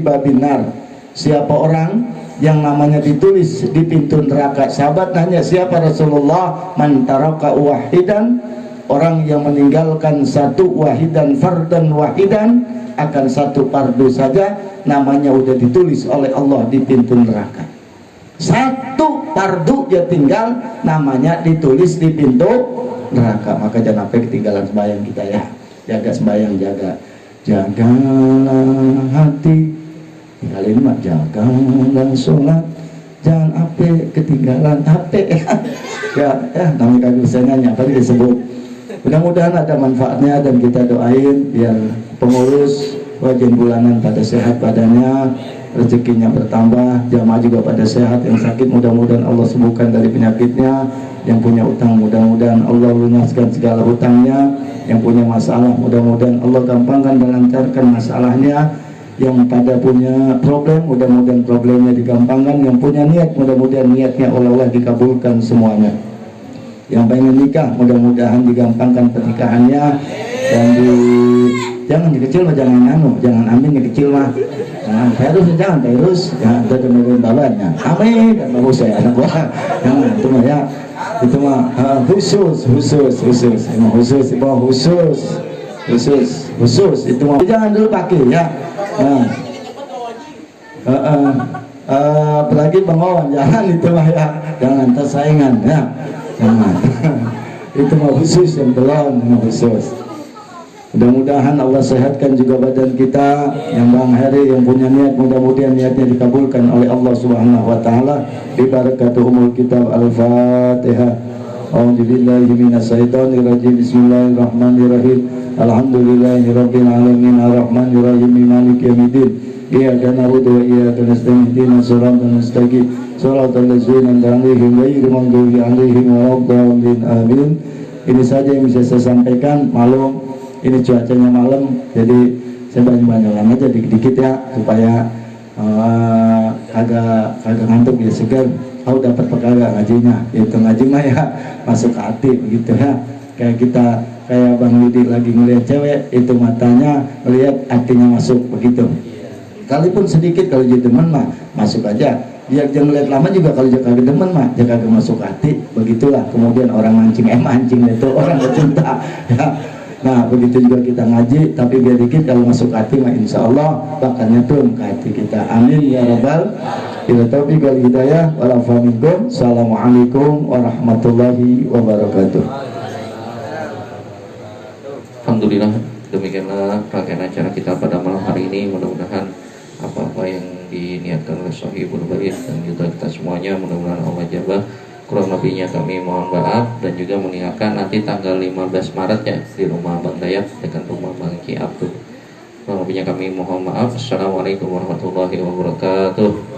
babinar. Siapa orang yang namanya ditulis di pintu neraka? Sahabat nanya, siapa Rasulullah? Man taraka wahidan, orang yang meninggalkan satu wahidan fardan wahidan, akan satu fardu saja, namanya udah ditulis oleh Allah di pintu neraka. Satu fardu dia tinggal, namanya ditulis di pintu neraka. Maka jangan sampai ketinggalan sembahyang kita ya. Jaga sembahyang, jagalah hati, tinggalin mah jagalah sholat, jangan sampai ketinggalan HP. Ya namanya kagak bisa nanya apa disebut. Mudah-mudahan ada manfaatnya dan kita doain biar pengurus wajib bulanan pada sehat badannya, rezekinya bertambah, jamaah juga pada sehat. Yang sakit mudah-mudahan Allah sembuhkan dari penyakitnya, yang punya utang mudah-mudahan Allah lunaskan segala hutangnya, yang punya masalah mudah-mudahan Allah gampangkan dan lancarkan masalahnya, yang pada punya problem mudah-mudahan problemnya digampangkan, yang punya niat mudah-mudahan niatnya oleh Allah dikabulkan semuanya, yang pengen nikah mudah-mudahan digampangkan pernikahannya, dan jangan kecil mah jangan amin yang kecil mah, jangan terus ya ada kemudian babanya amin dan bagus saya anak gua jangan itu mah ya, itu mah khusus itu mah jangan dulu pakai ya. Apalagi pengawan jangan itu mah ya, jangan tersaingan ya, jangan. Itu mah khusus yang belum khusus. Mudah-mudahan Allah sehatkan juga badan kita. Yang Bang Heri yang punya niat, mudah-mudahan niatnya dikabulkan oleh Allah Subhanahu wa taala. Bi barakatuhumul kitab Al-Fatihah. A'udzubillahi minasyaitonir rajim. Bismillahirrahmanirrahim. Alhamdulillahirabbil alamin arrahmanirrahim maliki yaumiddin. Iyyaka na'budu wa iyyaka nasta'in. Ihdinas siratal mustaqim. Shiratal ladzina an'amta 'alaihim ghairil maghdubi 'alaihim waladdallin. Amin. Ini saja yang bisa saya sampaikan. Maklum ini cuacanya malam, jadi saya banyak-banyak aja dikit-dikit ya, supaya agak ngantuk ya, segar. Tahu dapat perkara ngajinya, itu ngaji mah ya masuk ke hati begitu ya. Kayak kita, kayak Bang Lidi lagi ngelihat cewek, itu matanya melihat, hatinya masuk begitu. Kalaupun sedikit, kalau jadi demen mah masuk aja. Dia jangan lihat lama juga, kalau dia kagak demen mah dia kagak masuk hati. Begitulah kemudian orang mancing mancing itu orang bercinta ya. Nah begitu juga kita ngaji, tapi biar dikit kalau masuk hati mah insya Allah bakal nyetum ke hati kita. Amin ya rabbal alamin. Taufiq wal hidayah wal afa minkum. Assalamualaikum warahmatullahi wabarakatuh. Alhamdulillah, demikianlah rangkaian acara kita pada malam hari ini. Mudah-mudahan apa-apa yang diniatkan oleh Sohibul Bait dan juga kita semuanya mudah-mudahan Allah jabah. Kurang lebihnya kami mohon maaf, dan juga mengingatkan nanti tanggal 15 Maret ya di rumah Bang Dayat dengan rumah Bang Ki Abdul. Kurang lebihnya kami mohon maaf. Assalamualaikum warahmatullahi wabarakatuh.